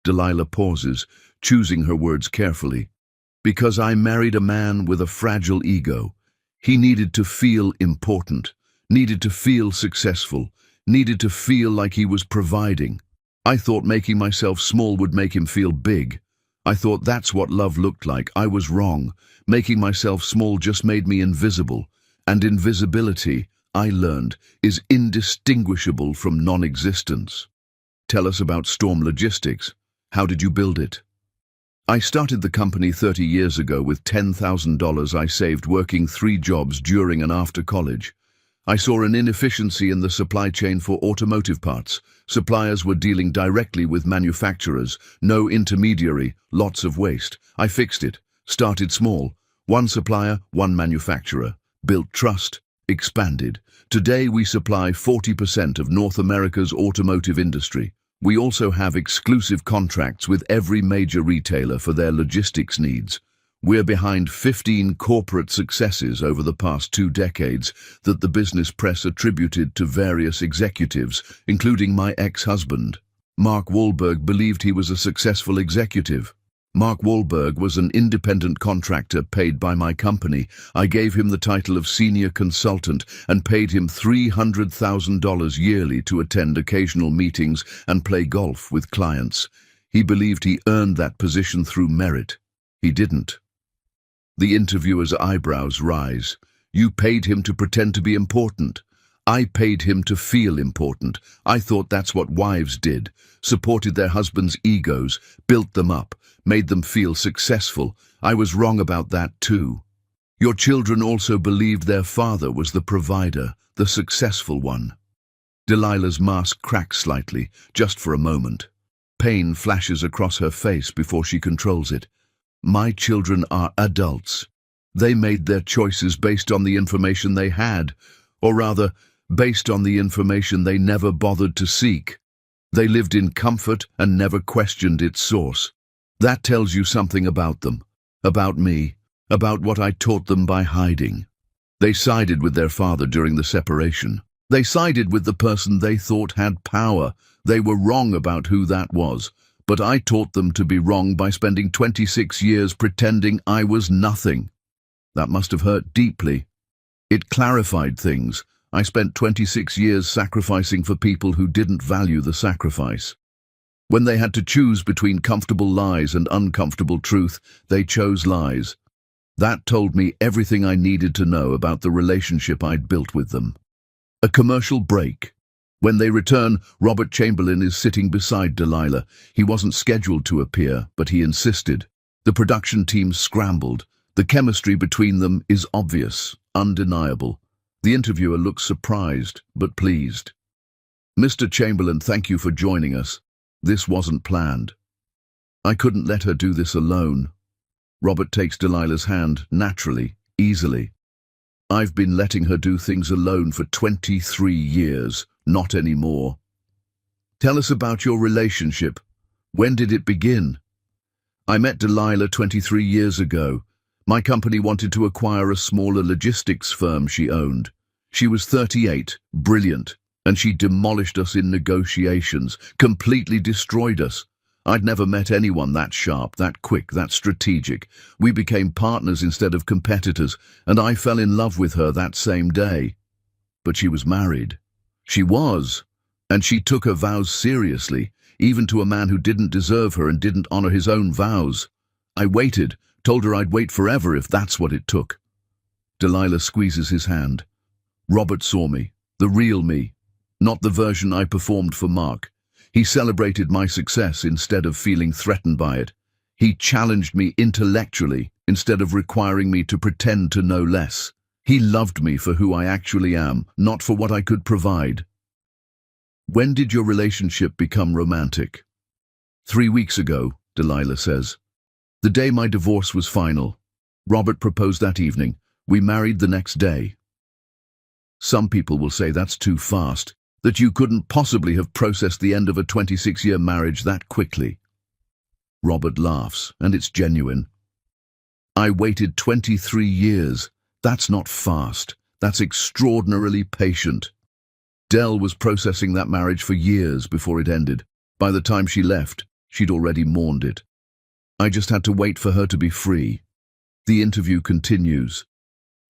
Delilah pauses, choosing her words carefully. "Because I married a man with a fragile ego. He needed to feel important, needed to feel successful, needed to feel like he was providing. I thought making myself small would make him feel big. I thought that's what love looked like. I was wrong. Making myself small just made me invisible. And invisibility, I learned, is indistinguishable from non-existence." "Tell us about Storm Logistics. How did you build it?" "I started the company 30 years ago with $10,000 I saved working 3 jobs during and after college. I saw an inefficiency in the supply chain for automotive parts. Suppliers were dealing directly with manufacturers, no intermediary, lots of waste. I fixed it, started small. 1 supplier, 1 manufacturer. Built trust, expanded. Today we supply 40% of North America's automotive industry. We also have exclusive contracts with every major retailer for their logistics needs. We're behind 15 corporate successes over the past 2 decades that the business press attributed to various executives, including my ex-husband. Mark Wahlberg believed he was a successful executive. Mark Wahlberg was an independent contractor paid by my company. I gave him the title of senior consultant and paid him $300,000 yearly to attend occasional meetings and play golf with clients. He believed he earned that position through merit. He didn't." The interviewer's eyebrows rise. "You paid him to pretend to be important. I paid him to feel important. I thought that's what wives did. Supported their husbands' egos, built them up, made them feel successful. I was wrong about that too. Your children also believed their father was the provider, the successful one." Delilah's mask cracks slightly, just for a moment. Pain flashes across her face before she controls it. "My children are adults. They made their choices based on the information they had, or rather, based on the information they never bothered to seek. They lived in comfort and never questioned its source. That tells you something about them, about me, about what I taught them by hiding. They sided with their father during the separation. They sided with the person they thought had power. They were wrong about who that was. But I taught them to be wrong by spending 26 years pretending I was nothing. That must have hurt deeply. It clarified things. I spent 26 years sacrificing for people who didn't value the sacrifice. When they had to choose between comfortable lies and uncomfortable truth, they chose lies. That told me everything I needed to know about the relationship I'd built with them." A commercial break. When they return, Robert Chamberlain is sitting beside Delilah. He wasn't scheduled to appear, but he insisted. The production team scrambled. The chemistry between them is obvious, undeniable. The interviewer looks surprised, but pleased. "Mr. Chamberlain, thank you for joining us. This wasn't planned. I couldn't let her do this alone." Robert takes Delilah's hand, naturally, easily. I've been letting her do things alone for 23 years, not anymore. Tell us about your relationship. When did it begin? I met Delilah 23 years ago. My company wanted to acquire a smaller logistics firm she owned. She was 38, brilliant, and she demolished us in negotiations, completely destroyed us. I'd never met anyone that sharp, that quick, that strategic. We became partners instead of competitors, and I fell in love with her that same day. But she was married. She was, and she took her vows seriously, even to a man who didn't deserve her and didn't honor his own vows. I waited, told her I'd wait forever if that's what it took. Delilah squeezes his hand. Robert saw me, the real me, not the version I performed for Mark. He celebrated my success instead of feeling threatened by it. He challenged me intellectually instead of requiring me to pretend to know less. He loved me for who I actually am, not for what I could provide. When did your relationship become romantic? 3 weeks ago, Delilah says. The day my divorce was final. Robert proposed that evening. We married the next day. Some people will say that's too fast, that you couldn't possibly have processed the end of a 26-year marriage that quickly. Robert laughs, and it's genuine. I waited 23 years. That's not fast. That's extraordinarily patient. Del was processing that marriage for years before it ended. By the time she left, she'd already mourned it. I just had to wait for her to be free. The interview continues.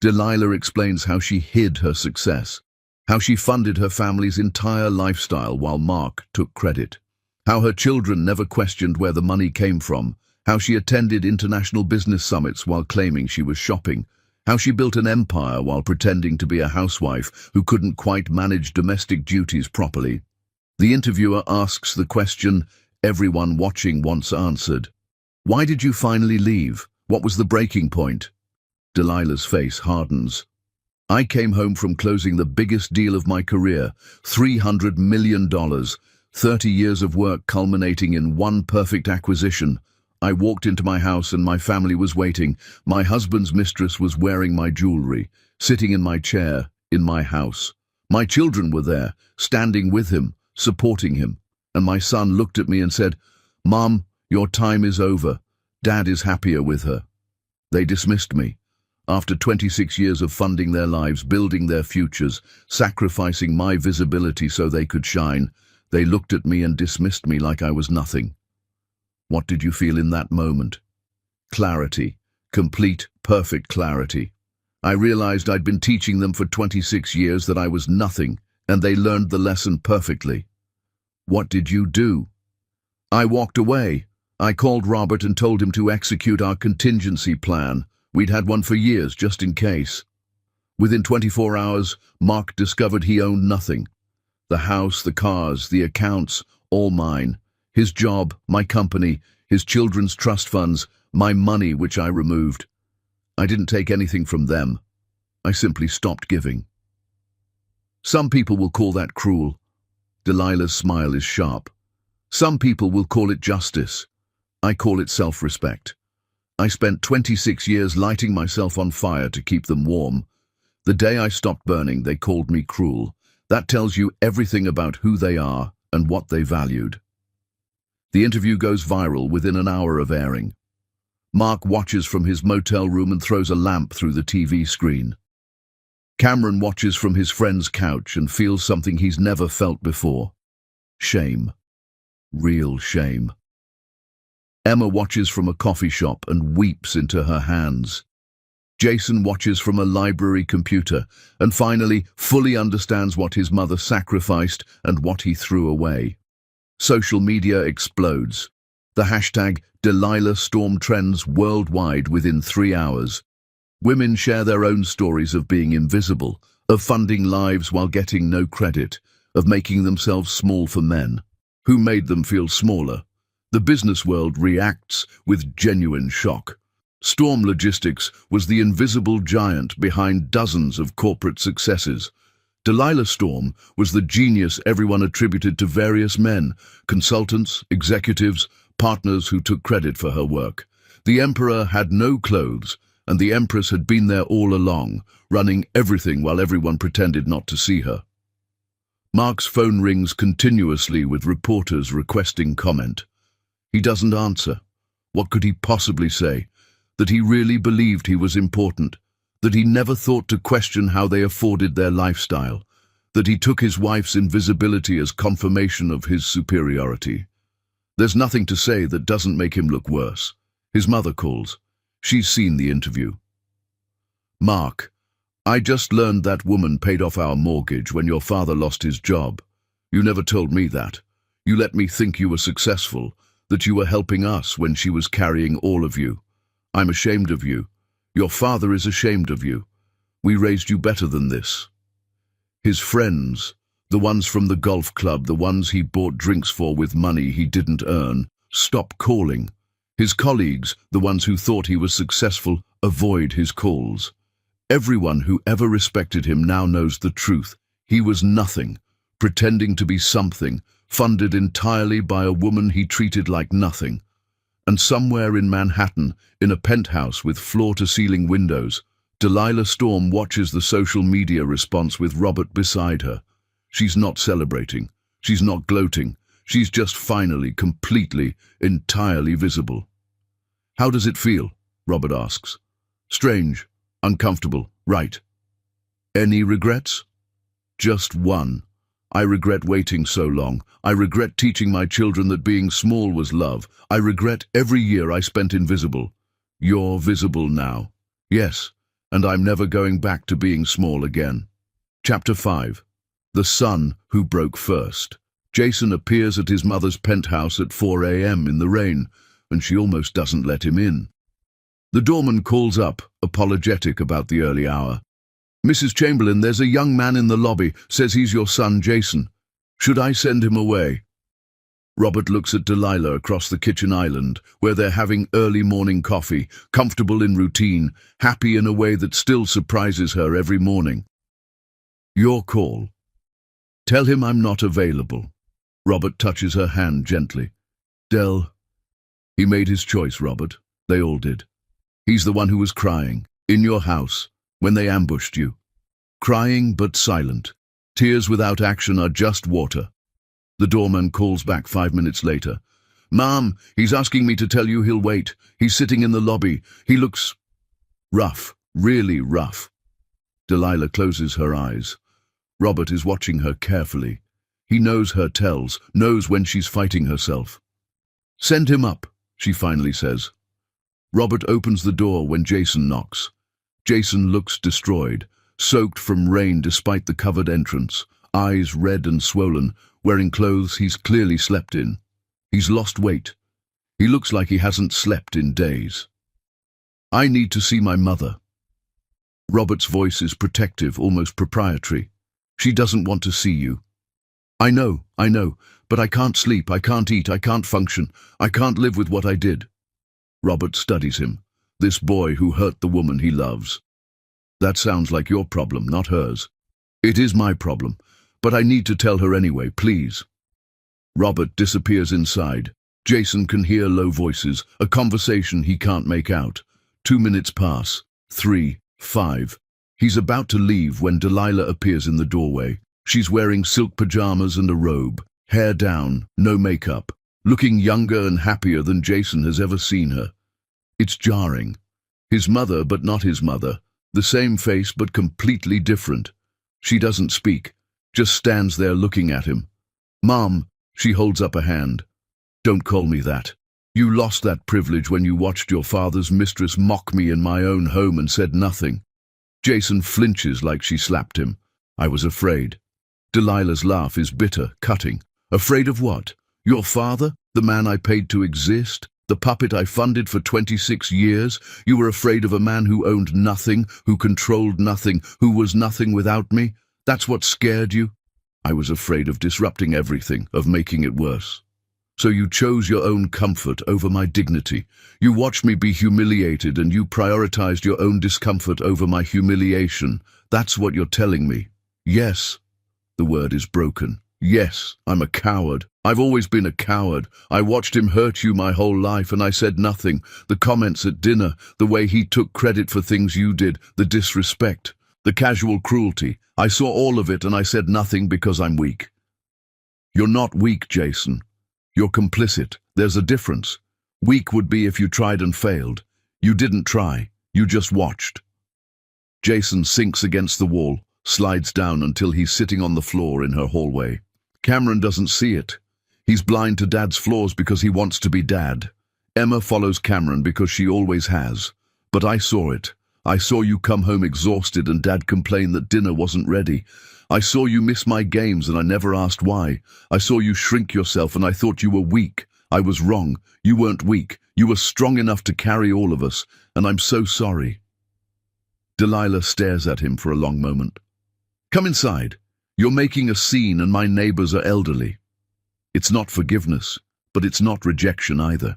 Delilah explains how she hid her success, how she funded her family's entire lifestyle while Mark took credit, how her children never questioned where the money came from, how she attended international business summits while claiming she was shopping, how she built an empire while pretending to be a housewife who couldn't quite manage domestic duties properly. The interviewer asks the question everyone watching wants answered. Why did you finally leave? What was the breaking point? Delilah's face hardens. I came home from closing the biggest deal of my career, $300 million, 30 years of work culminating in one perfect acquisition. I walked into my house and my family was waiting. My husband's mistress was wearing my jewelry, sitting in my chair, in my house. My children were there, standing with him, supporting him. And my son looked at me and said, "Mom, your time is over. Dad is happier with her." They dismissed me. After 26 years of funding their lives, building their futures, sacrificing my visibility so they could shine, they looked at me and dismissed me like I was nothing. What did you feel in that moment? Clarity. Complete, perfect clarity. I realized I'd been teaching them for 26 years that I was nothing, and they learned the lesson perfectly. What did you do? I walked away. I called Robert and told him to execute our contingency plan. We'd had one for years, just in case. Within 24 hours, Mark discovered he owned nothing. The house, the cars, the accounts, all mine. His job, my company, his children's trust funds, my money which I removed. I didn't take anything from them. I simply stopped giving. Some people will call that cruel. Delilah's smile is sharp. Some people will call it justice. I call it self-respect. I spent 26 years lighting myself on fire to keep them warm. The day I stopped burning, they called me cruel. That tells you everything about who they are and what they valued. The interview goes viral within an hour of airing. Mark watches from his motel room and throws a lamp through the TV screen. Cameron watches from his friend's couch and feels something he's never felt before. Shame. Real shame. Emma watches from a coffee shop and weeps into her hands. Jason watches from a library computer and finally fully understands what his mother sacrificed and what he threw away. Social media explodes. The hashtag Delilah Storm trends worldwide within 3 hours. Women share their own stories of being invisible, of funding lives while getting no credit, of making themselves small for men. Who made them feel smaller? The business world reacts with genuine shock. Storm Logistics was the invisible giant behind dozens of corporate successes. Delilah Storm was the genius everyone attributed to various men, consultants, executives, partners who took credit for her work. The emperor had no clothes, and the Empress had been there all along, running everything while everyone pretended not to see her. Mark's phone rings continuously with reporters requesting comment. He doesn't answer. What could he possibly say? That he really believed he was important, that he never thought to question how they afforded their lifestyle, that he took his wife's invisibility as confirmation of his superiority. There's nothing to say that doesn't make him look worse. His mother calls. She's seen the interview. Mark, I just learned that woman paid off our mortgage when your father lost his job. You never told me that. You let me think you were successful, that you were helping us when she was carrying all of you. I'm ashamed of you. Your father is ashamed of you. We raised you better than this. His friends, the ones from the golf club, the ones he bought drinks for with money he didn't earn, stop calling. His colleagues, the ones who thought he was successful, avoid his calls. Everyone who ever respected him now knows the truth. He was nothing, pretending to be something, funded entirely by a woman he treated like nothing. And somewhere in Manhattan, in a penthouse with floor-to-ceiling windows, Delilah Storm watches the social media response with Robert beside her. She's not celebrating. She's not gloating. She's just finally, completely, entirely visible. How does it feel? Robert asks. Strange, uncomfortable, right. Any regrets? Just one. I regret waiting so long. I regret teaching my children that being small was love. I regret every year I spent invisible. You're visible now. Yes, and I'm never going back to being small again. Chapter 5. The Son Who Broke First. Jason appears at his mother's penthouse at 4 a.m. in the rain, and she almost doesn't let him in. The doorman calls up, apologetic about the early hour. Mrs. Chamberlain, there's a young man in the lobby, says he's your son, Jason. Should I send him away? Robert looks at Delilah across the kitchen island, where they're having early morning coffee, comfortable in routine, happy in a way that still surprises her every morning. Your call. Tell him I'm not available. Robert touches her hand gently. Del. He made his choice, Robert. They all did. He's the one who was crying, in your house, when they ambushed you. Crying but silent. Tears without action are just water. The doorman calls back 5 minutes later. Mom, he's asking me to tell you he'll wait. He's sitting in the lobby. He looks rough, really rough. Delilah closes her eyes. Robert is watching her carefully. He knows her tells, knows when she's fighting herself. Send him up, she finally says. Robert opens the door when Jason knocks. Jason looks destroyed, soaked from rain despite the covered entrance, eyes red and swollen, wearing clothes he's clearly slept in. He's lost weight. He looks like he hasn't slept in days. I need to see my mother. Robert's voice is protective, almost proprietary. She doesn't want to see you. I know, but I can't sleep, I can't eat, I can't function, I can't live with what I did. Robert studies him, this boy who hurt the woman he loves. That sounds like your problem, not hers. It is my problem, but I need to tell her anyway, please. Robert disappears inside. Jason can hear low voices, a conversation he can't make out. 2 minutes pass, 3, 5. He's about to leave when Delilah appears in the doorway. She's wearing silk pajamas and a robe, hair down, no makeup, looking younger and happier than Jason has ever seen her. It's jarring. His mother, but not his mother. The same face, but completely different. She doesn't speak, just stands there looking at him. Mom, she holds up a hand. Don't call me that. You lost that privilege when you watched your father's mistress mock me in my own home and said nothing. Jason flinches like she slapped him. I was afraid. Delilah's laugh is bitter, cutting. Afraid of what? Your father? The man I paid to exist? The puppet I funded for 26 years? You were afraid of a man who owned nothing, who controlled nothing, who was nothing without me? That's what scared you? I was afraid of disrupting everything, of making it worse. So you chose your own comfort over my dignity. You watched me be humiliated and you prioritized your own discomfort over my humiliation. That's what you're telling me. Yes. The word is broken. Yes, I'm a coward. I've always been a coward. I watched him hurt you my whole life and I said nothing. The comments at dinner, the way he took credit for things you did, the disrespect, the casual cruelty. I saw all of it and I said nothing because I'm weak. You're not weak, Jason. You're complicit. There's a difference. Weak would be if you tried and failed. You didn't try. You just watched. Jason sinks against the wall, slides down until he's sitting on the floor in her hallway. Cameron doesn't see it. He's blind to Dad's flaws because he wants to be Dad. Emma follows Cameron because she always has. But I saw it. I saw you come home exhausted and Dad complain that dinner wasn't ready. I saw you miss my games and I never asked why. I saw you shrink yourself and I thought you were weak. I was wrong. You weren't weak. You were strong enough to carry all of us, and I'm so sorry. Delilah stares at him for a long moment. Come inside. You're making a scene and my neighbors are elderly. It's not forgiveness, but it's not rejection either.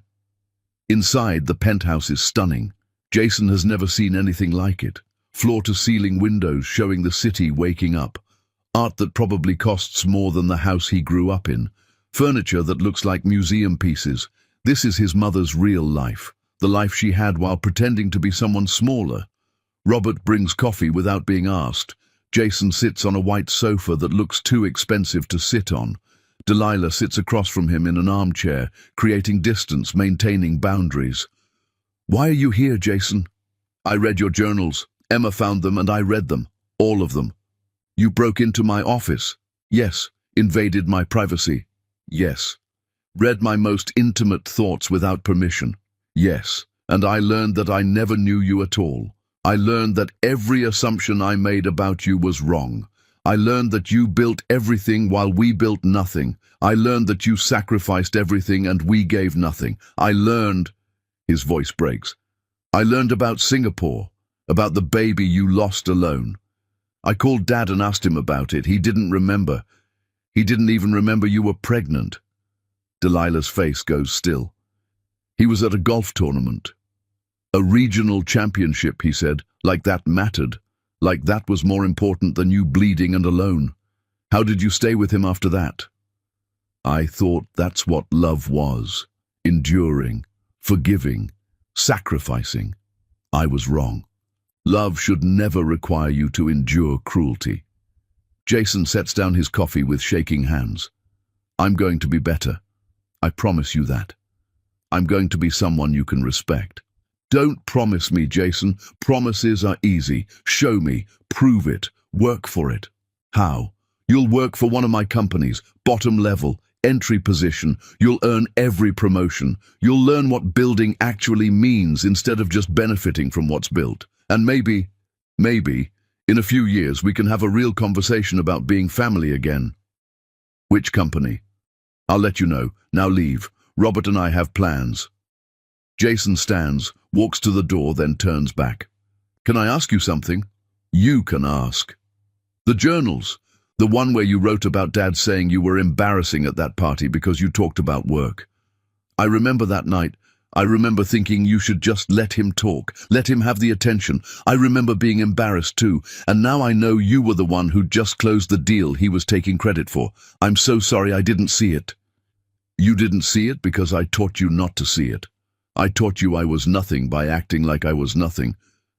Inside, the penthouse is stunning. Jason has never seen anything like it. Floor-to-ceiling windows showing the city waking up. Art that probably costs more than the house he grew up in. Furniture that looks like museum pieces. This is his mother's real life, the life she had while pretending to be someone smaller. Robert brings coffee without being asked. Jason sits on a white sofa that looks too expensive to sit on. Delilah sits across from him in an armchair, creating distance, maintaining boundaries. Why are you here, Jason? I read your journals. Emma found them and I read them. All of them. You broke into my office. Yes. Invaded my privacy. Yes. Read my most intimate thoughts without permission. Yes. And I learned that I never knew you at all. I learned that every assumption I made about you was wrong. I learned that you built everything while we built nothing. I learned that you sacrificed everything and we gave nothing. I learned... His voice breaks. I learned about Singapore, about the baby you lost alone. I called Dad and asked him about it. He didn't remember. He didn't even remember you were pregnant. Delilah's face goes still. He was at a golf tournament. A regional championship, he said, like that mattered. Like that was more important than you bleeding and alone. How did you stay with him after that? I thought that's what love was. Enduring, forgiving, sacrificing. I was wrong. Love should never require you to endure cruelty. Jason sets down his coffee with shaking hands. I'm going to be better. I promise you that. I'm going to be someone you can respect. Don't promise me, Jason. Promises are easy. Show me. Prove it. Work for it. How? You'll work for one of my companies, bottom level, entry position. You'll earn every promotion. You'll learn what building actually means instead of just benefiting from what's built. And maybe, in a few years we can have a real conversation about being family again. Which company? I'll let you know. Now leave. Robert and I have plans. Jason stands, walks to the door, then turns back. Can I ask you something? You can ask. The journals. The one where you wrote about Dad saying you were embarrassing at that party because you talked about work. I remember that night. I remember thinking you should just let him talk, let him have the attention. I remember being embarrassed too, and now I know you were the one who just closed the deal he was taking credit for. I'm so sorry I didn't see it. You didn't see it because I taught you not to see it. I taught you I was nothing by acting like I was nothing.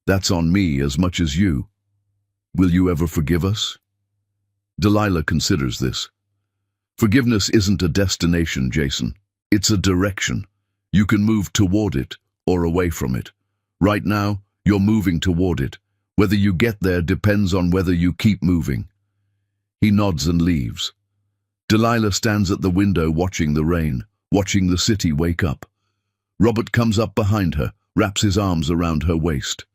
That's on me as much as you. Will you ever forgive us? Delilah considers this. Forgiveness isn't a destination, Jason. It's a direction. You can move toward it or away from it. Right now, you're moving toward it. Whether you get there depends on whether you keep moving. He nods and leaves. Delilah stands at the window watching the rain, watching the city wake up. Robert comes up behind her, wraps his arms around her waist.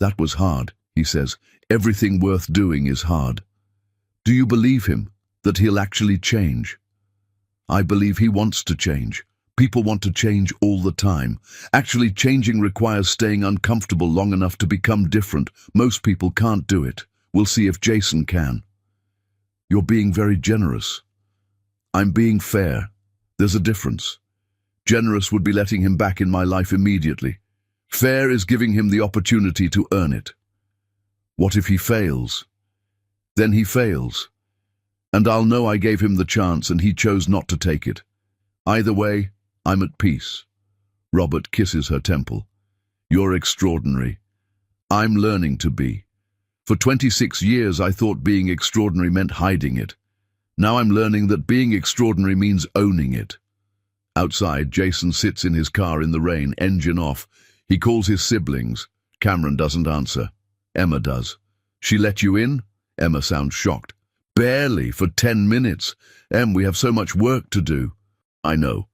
That was hard, he says. Everything worth doing is hard. Do you believe him, that he'll actually change? I believe he wants to change. People want to change all the time. Actually, changing requires staying uncomfortable long enough to become different. Most people can't do it. We'll see if Jason can. You're being very generous. I'm being fair. There's a difference. Generous would be letting him back in my life immediately. Fair is giving him the opportunity to earn it. What if he fails? Then he fails. And I'll know I gave him the chance and he chose not to take it. Either way, I'm at peace. Robert kisses her temple. You're extraordinary. I'm learning to be. For 26 years I thought being extraordinary meant hiding it. Now I'm learning that being extraordinary means owning it. Outside, Jason sits in his car in the rain, engine off. He calls his siblings. Cameron doesn't answer. Emma does. She let you in? Emma sounds shocked. Barely, for 10 minutes. Em, we have so much work to do. I know.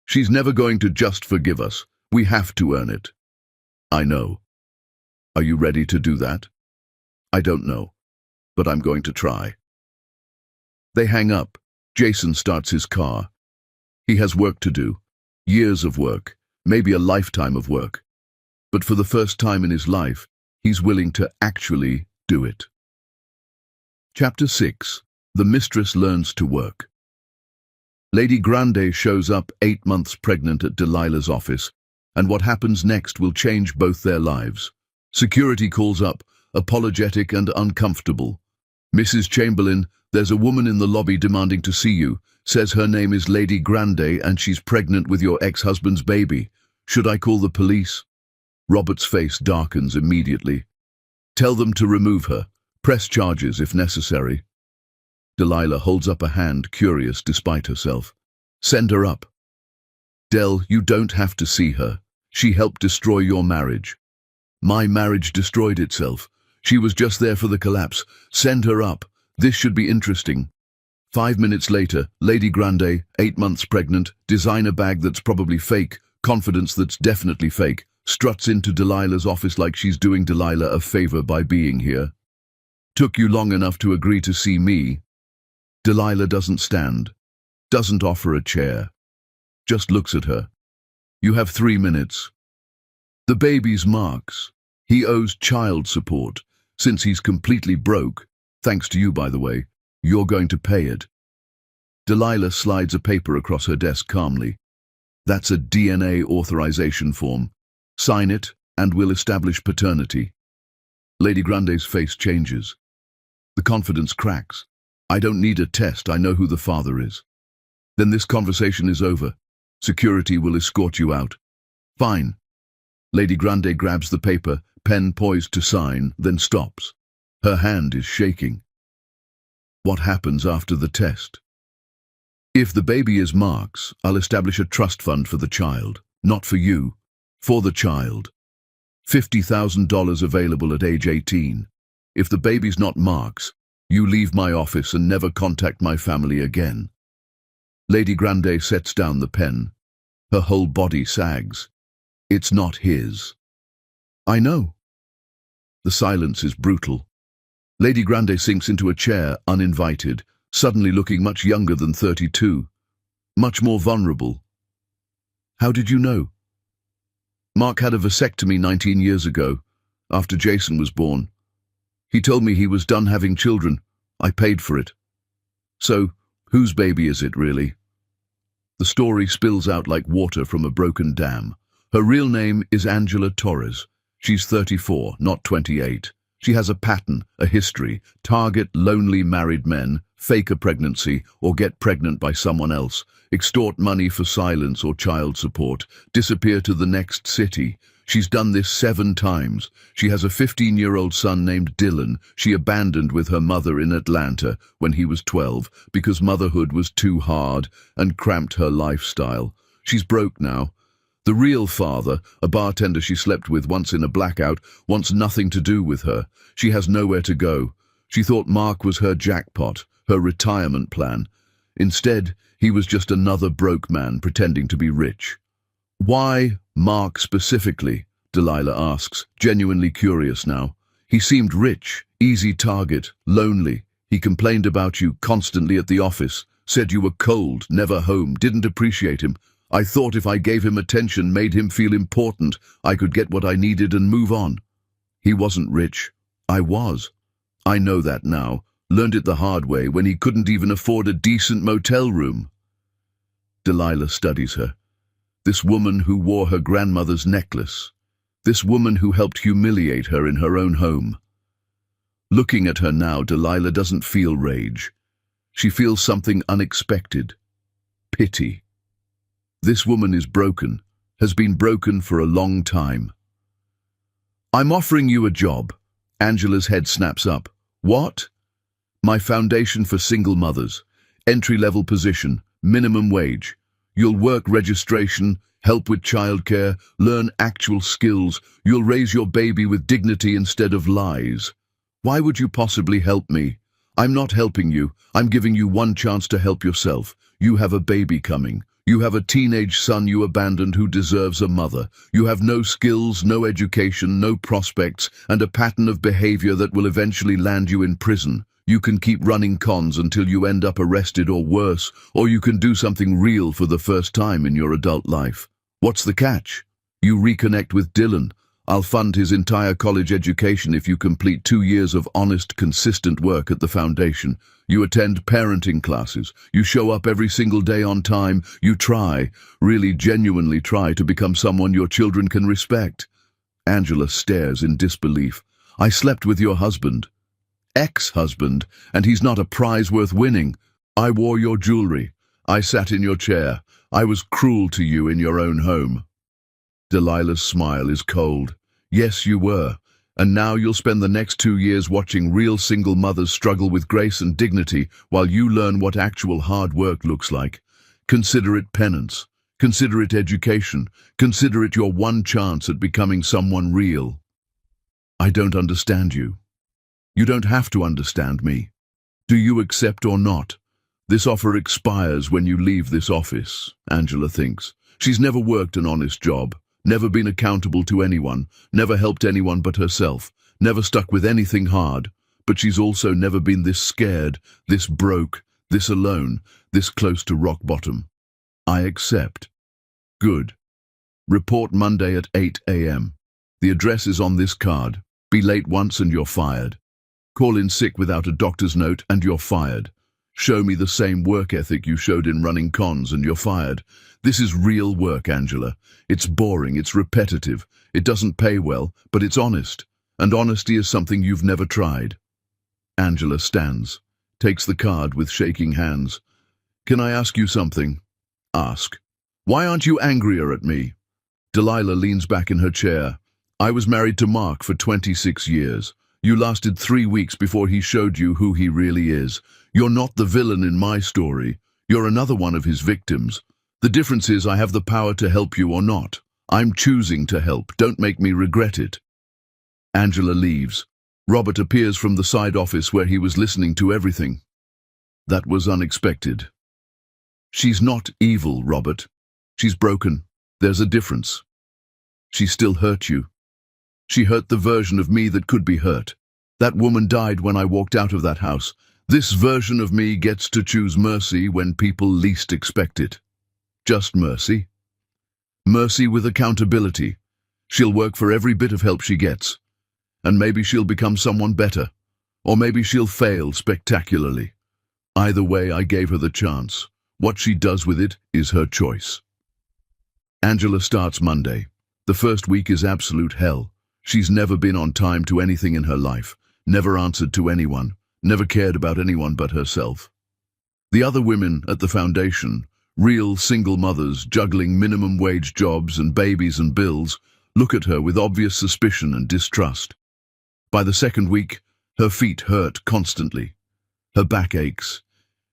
She's never going to just forgive us. We have to earn it. I know. Are you ready to do that? I don't know, but I'm going to try. They hang up. Jason starts his car. He has work to do. Years of work, maybe a lifetime of work. But for the first time in his life, he's willing to actually do it. Chapter 6. The Mistress Learns to Work. Lady Grande shows up 8 months pregnant at Delilah's office, and what happens next will change both their lives. Security calls up, apologetic and uncomfortable. Mrs. Chamberlain, there's a woman in the lobby demanding to see you, says her name is Lady Grande and she's pregnant with your ex-husband's baby. Should I call the police? Robert's face darkens immediately. Tell them to remove her. Press charges if necessary. Delilah holds up a hand, curious despite herself. Send her up. Del, you don't have to see her. She helped destroy your marriage. My marriage destroyed itself. She was just there for the collapse. Send her up. This should be interesting. 5 minutes later, Lady Grande, 8 months pregnant, designer bag that's probably fake, confidence that's definitely fake, struts into Delilah's office like she's doing Delilah a favor by being here. Took you long enough to agree to see me. Delilah doesn't stand, doesn't offer a chair, just looks at her. You have 3 minutes. The baby's Mark's. He owes child support. Since he's completely broke, thanks to you by the way, you're going to pay it. Delilah slides a paper across her desk calmly. That's a DNA authorization form. Sign it and we'll establish paternity. Lady Grande's face changes. The confidence cracks. I don't need a test, I know who the father is. Then this conversation is over. Security will escort you out. Fine. Lady Grande grabs the paper, pen poised to sign, then stops. Her hand is shaking. What happens after the test? If the baby is Mark's, I'll establish a trust fund for the child. Not for you, for the child. $50,000 available at age 18. If the baby's not Mark's, you leave my office and never contact my family again. Lady Grande sets down the pen. Her whole body sags. It's not his. I know. The silence is brutal. Lady Grande sinks into a chair, uninvited, suddenly looking much younger than 32, much more vulnerable. How did you know? Mark had a vasectomy 19 years ago, after Jason was born. He told me he was done having children. I paid for it. So, whose baby is it, really? The story spills out like water from a broken dam. Her real name is Angela Torres. She's 34, not 28. She has a pattern, a history. Target lonely married men, fake a pregnancy, or get pregnant by someone else. Extort money for silence or child support. Disappear to the next city. She's done this 7 times. She has a 15-year-old son named Dylan. She abandoned with her mother in Atlanta when he was 12 because motherhood was too hard and cramped her lifestyle. She's broke now. The real father, a bartender she slept with once in a blackout, wants nothing to do with her. She has nowhere to go. She thought Mark was her jackpot, her retirement plan. Instead, he was just another broke man pretending to be rich. Why Mark specifically? Delilah asks, genuinely curious now. He seemed rich, easy target, lonely. He complained about you constantly at the office, said you were cold, never home, didn't appreciate him. I thought if I gave him attention, made him feel important, I could get what I needed and move on. He wasn't rich. I was. I know that now. Learned it the hard way when he couldn't even afford a decent motel room. Delilah studies her. This woman who wore her grandmother's necklace. This woman who helped humiliate her in her own home. Looking at her now, Delilah doesn't feel rage. She feels something unexpected. Pity. This woman is broken, has been broken for a long time. I'm offering you a job. Angela's head snaps up. What? My foundation for single mothers. Entry-level position, minimum wage. You'll work registration, help with childcare, learn actual skills. You'll raise your baby with dignity instead of lies. Why would you possibly help me? I'm not helping you. I'm giving you one chance to help yourself. You have a baby coming. You have a teenage son you abandoned who deserves a mother. You have no skills, no education, no prospects, and a pattern of behavior that will eventually land you in prison. You can keep running cons until you end up arrested or worse, or you can do something real for the first time in your adult life. What's the catch? You reconnect with Dylan. I'll fund his entire college education if you complete 2 years of honest, consistent work at the foundation. You attend parenting classes. You show up every single day on time. You try, really genuinely try to become someone your children can respect. Angela stares in disbelief. I slept with your husband. Ex-husband, and he's not a prize worth winning. I wore your jewelry. I sat in your chair. I was cruel to you in your own home. Delilah's smile is cold. Yes, you were. And now you'll spend the next 2 years watching real single mothers struggle with grace and dignity while you learn what actual hard work looks like. Consider it penance. Consider it education. Consider it your one chance at becoming someone real. I don't understand you. You don't have to understand me. Do you accept or not? This offer expires when you leave this office, Angela thinks. She's never worked an honest job. Never been accountable to anyone, never helped anyone but herself, never stuck with anything hard, but she's also never been this scared, this broke, this alone, this close to rock bottom. I accept. Good. Report Monday at 8 a.m. The address is on this card. Be late once and you're fired. Call in sick without a doctor's note and you're fired. Show me the same work ethic you showed in running cons and you're fired. This is real work, Angela. It's boring, it's repetitive, it doesn't pay well, but it's honest. And honesty is something you've never tried. Angela stands, takes the card with shaking hands. Can I ask you something? Ask. Why aren't you angrier at me? Delilah leans back in her chair. I was married to Mark for 26 years. You lasted 3 weeks before he showed you who he really is. You're not the villain in my story. You're another one of his victims. The difference is I have the power to help you or not. I'm choosing to help. Don't make me regret it. Angela leaves. Robert appears from the side office where he was listening to everything. That was unexpected. She's not evil, Robert. She's broken. There's a difference. She still hurt you. She hurt the version of me that could be hurt. That woman died when I walked out of that house. This version of me gets to choose mercy when people least expect it. Just mercy. Mercy with accountability. She'll work for every bit of help she gets. And maybe she'll become someone better. Or maybe she'll fail spectacularly. Either way, I gave her the chance. What she does with it is her choice. Angela starts Monday. The first week is absolute hell. She's never been on time to anything in her life, never answered to anyone, never cared about anyone but herself. The other women at the foundation, real single mothers juggling minimum wage jobs and babies and bills, look at her with obvious suspicion and distrust. By the second week, her feet hurt constantly. Her back aches.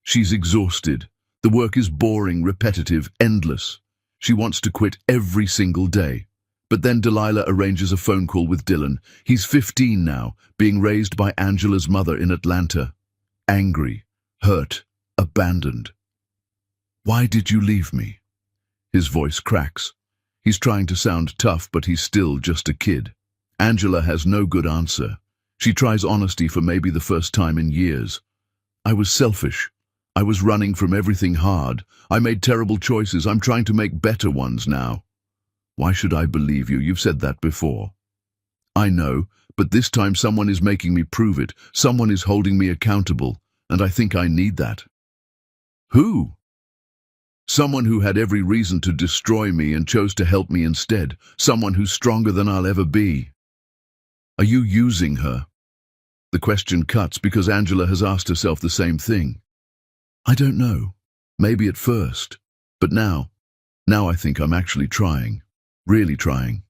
She's exhausted. The work is boring, repetitive, endless. She wants to quit every single day. But then Delilah arranges a phone call with Dylan. He's 15 now, being raised by Angela's mother in Atlanta. Angry, hurt, abandoned. Why did you leave me? His voice cracks. He's trying to sound tough, but he's still just a kid. Angela has no good answer. She tries honesty for maybe the first time in years. I was selfish. I was running from everything hard. I made terrible choices. I'm trying to make better ones now. Why should I believe you? You've said that before. I know, but this time someone is making me prove it. Someone is holding me accountable, and I think I need that. Who? Someone who had every reason to destroy me and chose to help me instead. Someone who's stronger than I'll ever be. Are you using her? The question cuts because Angela has asked herself the same thing. I don't know. Maybe at first. But now I think I'm actually trying. Really trying.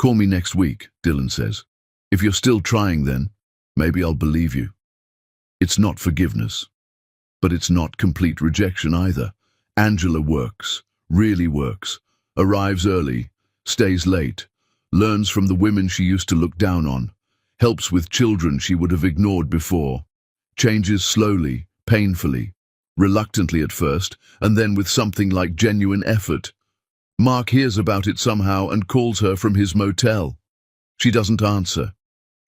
Call me next week, Dylan says. If you're still trying then, maybe I'll believe you. It's not forgiveness. But it's not complete rejection either. Angela works, really works, arrives early, stays late, learns from the women she used to look down on, helps with children she would have ignored before, changes slowly, painfully, reluctantly at first, and then with something like genuine effort. Mark hears about it somehow and calls her from his motel. She doesn't answer.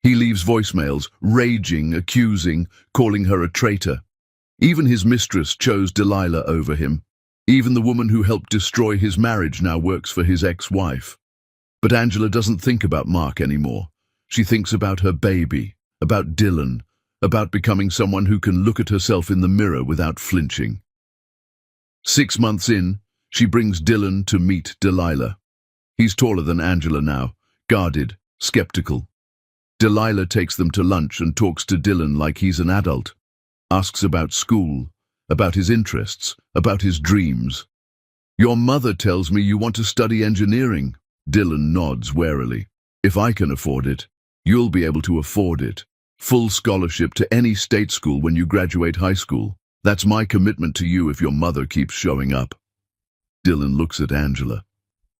He leaves voicemails, raging, accusing, calling her a traitor. Even his mistress chose Delilah over him. Even the woman who helped destroy his marriage now works for his ex-wife. But Angela doesn't think about Mark anymore. She thinks about her baby, about Dylan, about becoming someone who can look at herself in the mirror without flinching. 6 months in, she brings Dylan to meet Delilah. He's taller than Angela now, guarded, skeptical. Delilah takes them to lunch and talks to Dylan like he's an adult. Asks about school, about his interests, about his dreams. Your mother tells me you want to study engineering. Dylan nods warily. If I can afford it, you'll be able to afford it. Full scholarship to any state school when you graduate high school. That's my commitment to you if your mother keeps showing up. Dylan looks at Angela.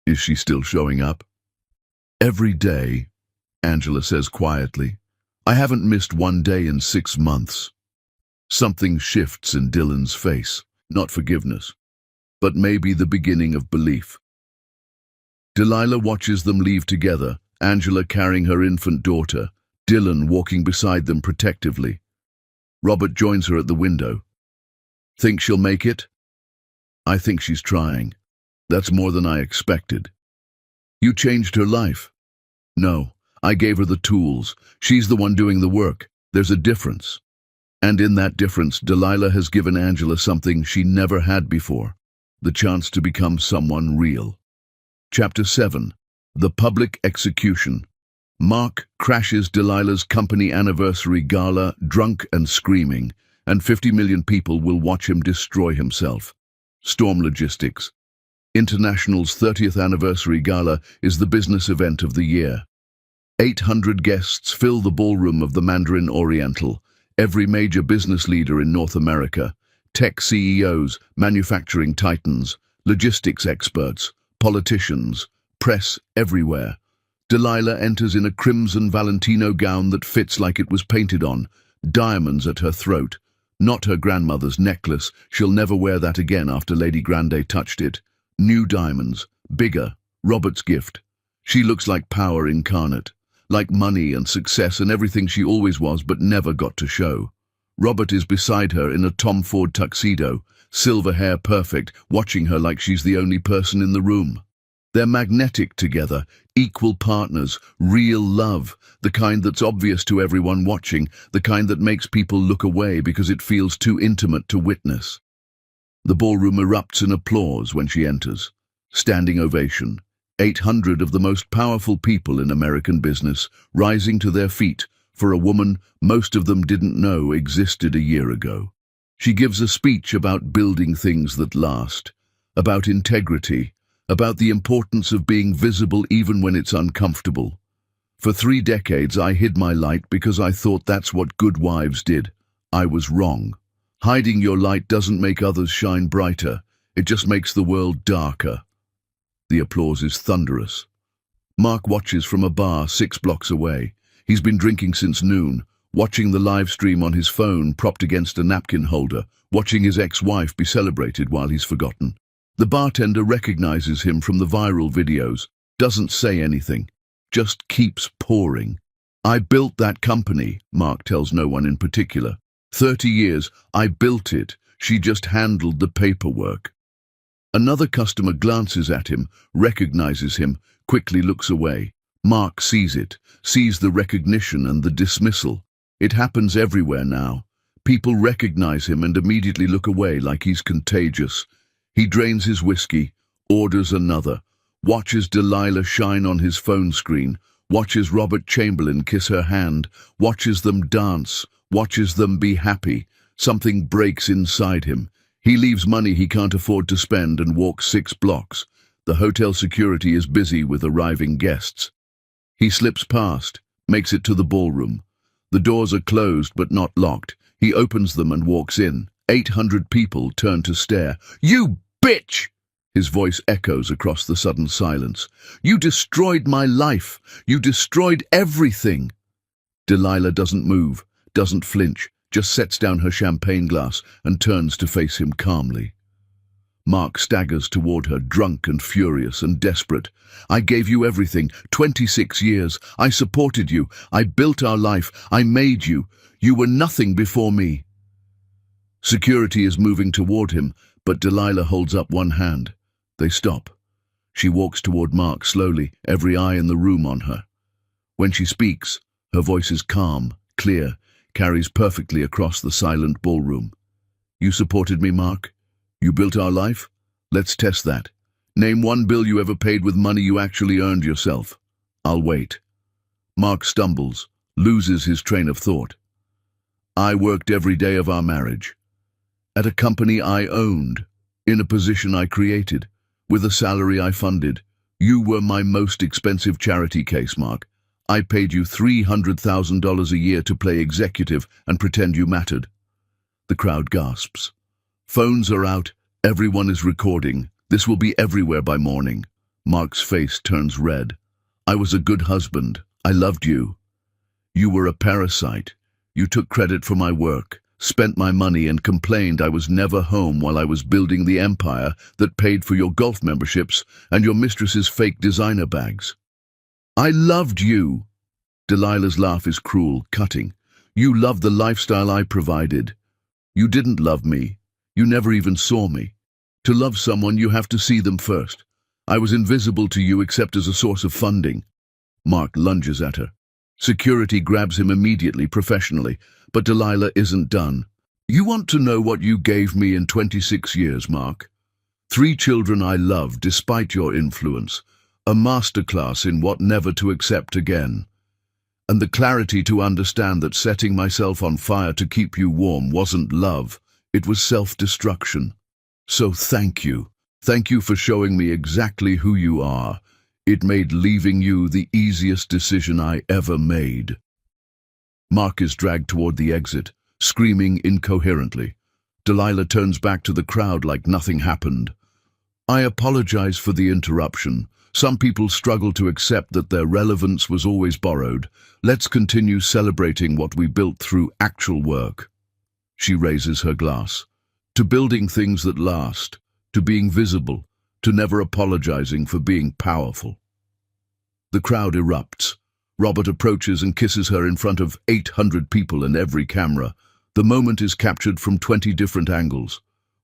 Is she still showing up? Every day, Angela says quietly. I haven't missed one day in 6 months. Something shifts in Dylan's face, not forgiveness, but maybe the beginning of belief. Delilah watches them leave together, Angela carrying her infant daughter, Dylan walking beside them protectively. Robert joins her at the window. Think she'll make it? I think she's trying. That's more than I expected. You changed her life. No, I gave her the tools. She's the one doing the work. There's a difference. And in that difference, Delilah has given Angela something she never had before, the chance to become someone real. Chapter 7. The Public Execution. Mark crashes Delilah's company anniversary gala, drunk and screaming, and 50 million people will watch him destroy himself. Storm Logistics. International's 30th anniversary gala is the business event of the year. 800 guests fill the ballroom of the Mandarin Oriental. Every major business leader in North America, tech CEOs, manufacturing titans, logistics experts, politicians, press everywhere. Delilah enters in a crimson Valentino gown that fits like it was painted on, diamonds at her throat. Not her grandmother's necklace, she'll never wear that again after Lady Grande touched it. New diamonds, bigger, Robert's gift. She looks like power incarnate. Like money and success and everything she always was but never got to show. Robert is beside her in a Tom Ford tuxedo, silver hair perfect, watching her like she's the only person in the room. They're magnetic together, equal partners, real love, the kind that's obvious to everyone watching, the kind that makes people look away because it feels too intimate to witness. The ballroom erupts in applause when she enters. Standing ovation. 800 of the most powerful people in American business rising to their feet for a woman most of them didn't know existed a year ago. She gives a speech about building things that last, about integrity, about the importance of being visible even when it's uncomfortable. For 3 decades I hid my light because I thought that's what good wives did. I was wrong. Hiding your light doesn't make others shine brighter, it just makes the world darker. The applause is thunderous. Mark watches from a bar 6 blocks away. He's been drinking since noon, watching the live stream on his phone propped against a napkin holder, watching his ex-wife be celebrated while he's forgotten. The bartender recognizes him from the viral videos, doesn't say anything, just keeps pouring. I built that company, Mark tells no one in particular. 30 years, I built it. She just handled the paperwork. Another customer glances at him, recognizes him, quickly looks away. Mark sees it, sees the recognition and the dismissal. It happens everywhere now. People recognize him and immediately look away like he's contagious. He drains his whiskey, orders another, watches Delilah shine on his phone screen, watches Robert Chamberlain kiss her hand, watches them dance, watches them be happy, Something breaks inside him. He leaves money he can't afford to spend and walks 6 blocks. The hotel security is busy with arriving guests. He slips past, makes it to the ballroom. The doors are closed but not locked. He opens them and walks in. 800 people turn to stare. "You bitch!" His voice echoes across the sudden silence. "You destroyed my life. You destroyed everything." Delilah doesn't move, doesn't flinch, just sets down her champagne glass and turns to face him calmly. Mark staggers toward her, drunk and furious and desperate. "I gave you everything, 26 years. I supported you. I built our life. I made you. You were nothing before me." Security is moving toward him, but Delilah holds up one hand. They stop. She walks toward Mark slowly, every eye in the room on her. When she speaks, her voice is calm, clear, carries perfectly across the silent ballroom. "You supported me, Mark? You built our life? Let's test that. Name one bill you ever paid with money you actually earned yourself." "I'll wait." Mark stumbles, loses his train of thought. "I worked every day of our marriage. At a company I owned, in a position I created, with a salary I funded. You were my most expensive charity case, Mark. I paid you $300,000 a year to play executive and pretend you mattered." The crowd gasps. Phones are out. Everyone is recording. This will be everywhere by morning. Mark's face turns red. "I was a good husband. I loved you. You were a parasite. You took credit for my work, spent my money and complained I was never home while I was building the empire that paid for your golf memberships and your mistress's fake designer bags. I loved you." Delilah's laugh is cruel, cutting. "You loved the lifestyle I provided. You didn't love me. You never even saw me. To love someone, you have to see them first. I was invisible to you except as a source of funding." Mark lunges at her. Security grabs him immediately, professionally, but Delilah isn't done. "You want to know what you gave me in 26 years, Mark? 3 children I loved despite your influence, a masterclass in what never to accept again, and the clarity to understand that setting myself on fire to keep you warm wasn't love, it was self-destruction. So thank you. Thank you for showing me exactly who you are. It made leaving you the easiest decision I ever made." Mark is dragged toward the exit, screaming incoherently. Delilah turns back to the crowd like nothing happened. "I apologize for the interruption. Some people struggle to accept that their relevance was always borrowed. Let's continue celebrating what we built through actual work." She raises her glass. "To building things that last, to being visible, to never apologizing for being powerful." The crowd erupts. Robert approaches and kisses her in front of 800 people and every camera. The moment is captured from 20 different angles.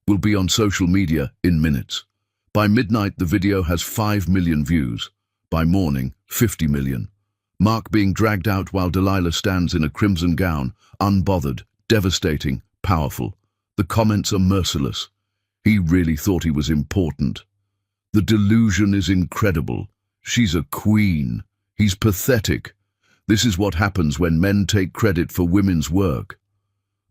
Will be on social media in minutes. By midnight, the video has 5 million views. By morning, 50 million. Mark being dragged out while Delilah stands in a crimson gown, unbothered, devastating, powerful. The comments are merciless. He really thought he was important. The delusion is incredible. She's a queen. He's pathetic. This is what happens when men take credit for women's work.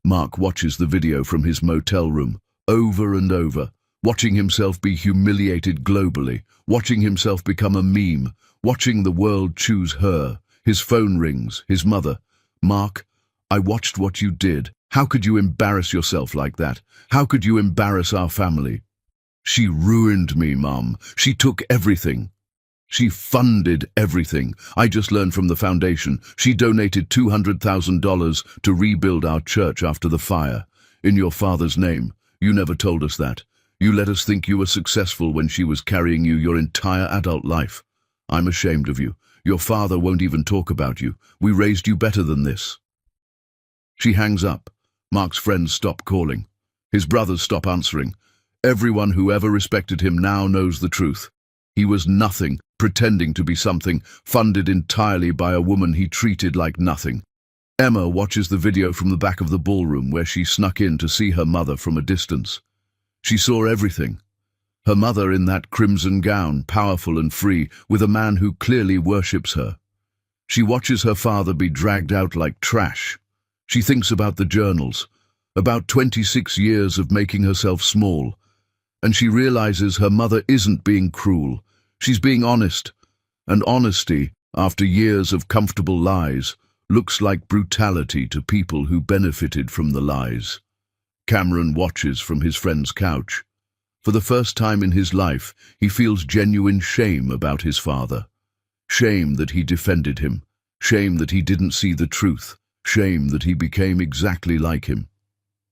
Mark watches the video from his motel room, over and over, watching himself be humiliated globally, watching himself become a meme, watching the world choose her. His phone rings, his mother. "Mark, I watched what you did. How could you embarrass yourself like that? How could you embarrass our family?" "She ruined me, Mum. She took everything. She funded everything. I just learned from the foundation. She donated $200,000 to rebuild our church after the fire. In your father's name. You never told us that. You let us think you were successful when she was carrying you your entire adult life. I'm ashamed of you. Your father won't even talk about you. We raised you better than this." She hangs up. Mark's friends stop calling. His brothers stop answering. Everyone who ever respected him now knows the truth. He was nothing, pretending to be something, funded entirely by a woman he treated like nothing. Emma watches the video from the back of the ballroom where she snuck in to see her mother from a distance. She saw everything. Her mother in that crimson gown, powerful and free, with a man who clearly worships her. She watches her father be dragged out like trash. She thinks about the journals. about 26 years of making herself small, and she realizes her mother isn't being cruel, she's being honest, and honesty, after years of comfortable lies, looks like brutality to people who benefited from the lies. Cameron watches from his friend's couch. For the first time in his life, he feels genuine shame about his father. Shame that he defended him, shame that he didn't see the truth, shame that he became exactly like him.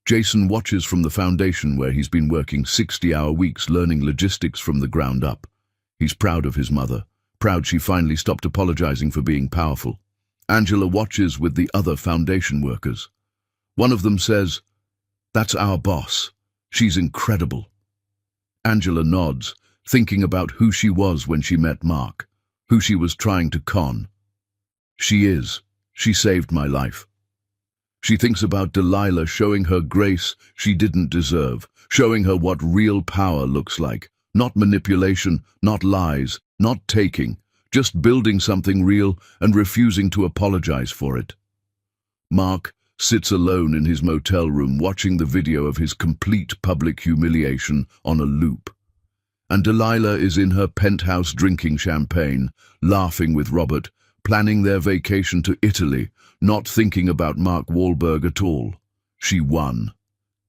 Jason watches from the foundation where he's been working 60-hour weeks learning logistics from the ground up. He's proud of his mother, proud she finally stopped apologizing for being powerful. Angela watches with the other foundation workers. One of them says, "That's our boss. She's incredible." Angela nods, thinking about who she was when she met Mark, who she was trying to con. She is. She saved my life. She thinks about Delilah showing her grace she didn't deserve, showing her what real power looks like. Not manipulation, not lies, not taking, just building something real and refusing to apologize for it. Mark sits alone in his motel room watching the video of his complete public humiliation on a loop. And Delilah is in her penthouse drinking champagne, laughing with Robert, planning their vacation to Italy, not thinking about Mark Wahlberg at all. She won.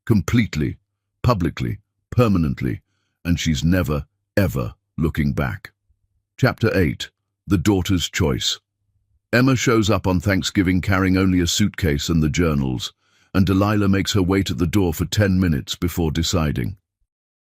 Completely, publicly, permanently, and she's never, ever looking back. Chapter 8. The Daughter's Choice. Emma shows up on Thanksgiving carrying only a suitcase and the journals, and Delilah makes her wait at the door for 10 minutes before deciding.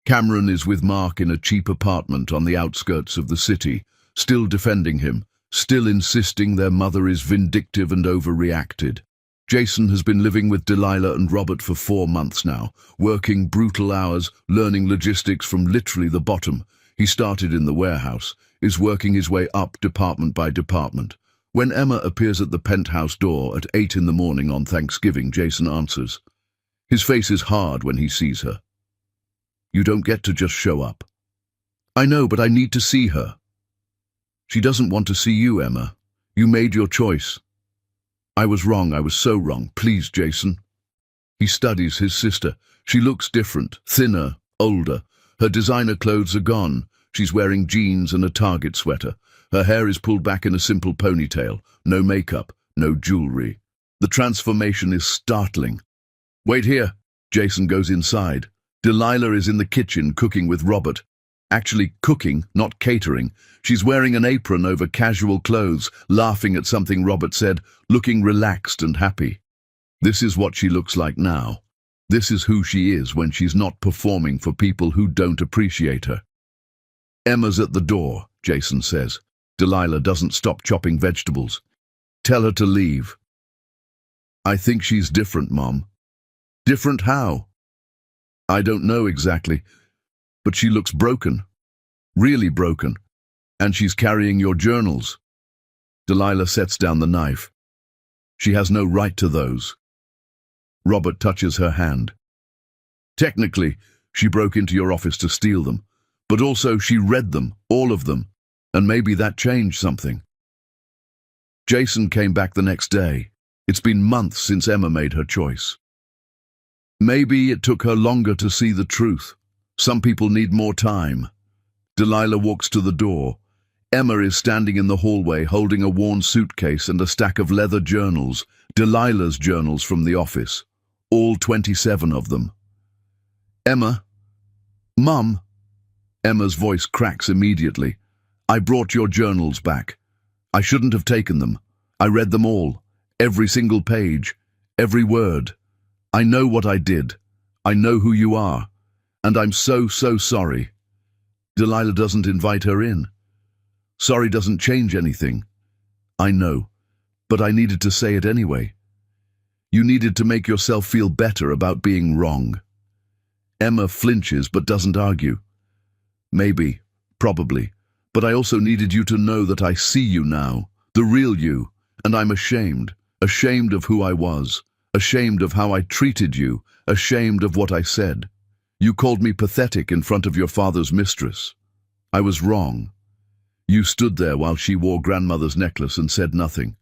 Cameron is with Mark in a cheap apartment on the outskirts of the city, still defending him, still insisting their mother is vindictive and overreacted. Jason has been living with Delilah and Robert for 4 months now, working brutal hours, learning logistics from literally the bottom. He started in the warehouse, is working his way up department by department. When Emma appears at the penthouse door at 8 in the morning on Thanksgiving, Jason answers. His face is hard when he sees her. "You don't get to just show up." "I know, but I need to see her." "She doesn't want to see you, Emma. You made your choice." "I was wrong, I was so wrong. Please, Jason." He studies his sister. She looks different, thinner, older. Her designer clothes are gone. She's wearing jeans and a Target sweater. Her hair is pulled back in a simple ponytail. No makeup, no jewelry. The transformation is startling. "Wait here." Jason goes inside. Delilah is in the kitchen cooking with Robert. Actually cooking, not catering. She's wearing an apron over casual clothes, laughing at something Robert said, looking relaxed and happy. This is what she looks like now. This is who she is when she's not performing for people who don't appreciate her. "Emma's at the door," Jason says. Delilah doesn't stop chopping vegetables. "Tell her to leave." "I think she's different, Mom." "Different how?" "I don't know exactly. But she looks broken. Really broken. And she's carrying your journals." Delilah sets down the knife. "She has no right to those." Robert touches her hand. "Technically, she broke into your office to steal them. But also she read them, all of them. And maybe that changed something." Jason came back the next day. It's been months since Emma made her choice. Maybe it took her longer to see the truth. Some people need more time. Delilah walks to the door. Emma is standing in the hallway holding a worn suitcase and a stack of leather journals, Delilah's journals from the office. All 27 of them. "Emma?" "Mum?" Emma's voice cracks immediately. "I brought your journals back. I shouldn't have taken them. I read them all. Every single page. Every word. I know what I did. I know who you are. And I'm so sorry." Delilah doesn't invite her in. Sorry doesn't change anything. "I know, but I needed to say it anyway. You needed to make yourself feel better about being wrong." Emma flinches but doesn't argue. "Maybe, probably, but I also needed you to know that I see you now, the real you, and I'm ashamed of who I was, ashamed of how I treated you, ashamed of what I said. You called me pathetic in front of your father's mistress. I was wrong. You stood there while she wore grandmother's necklace and said nothing.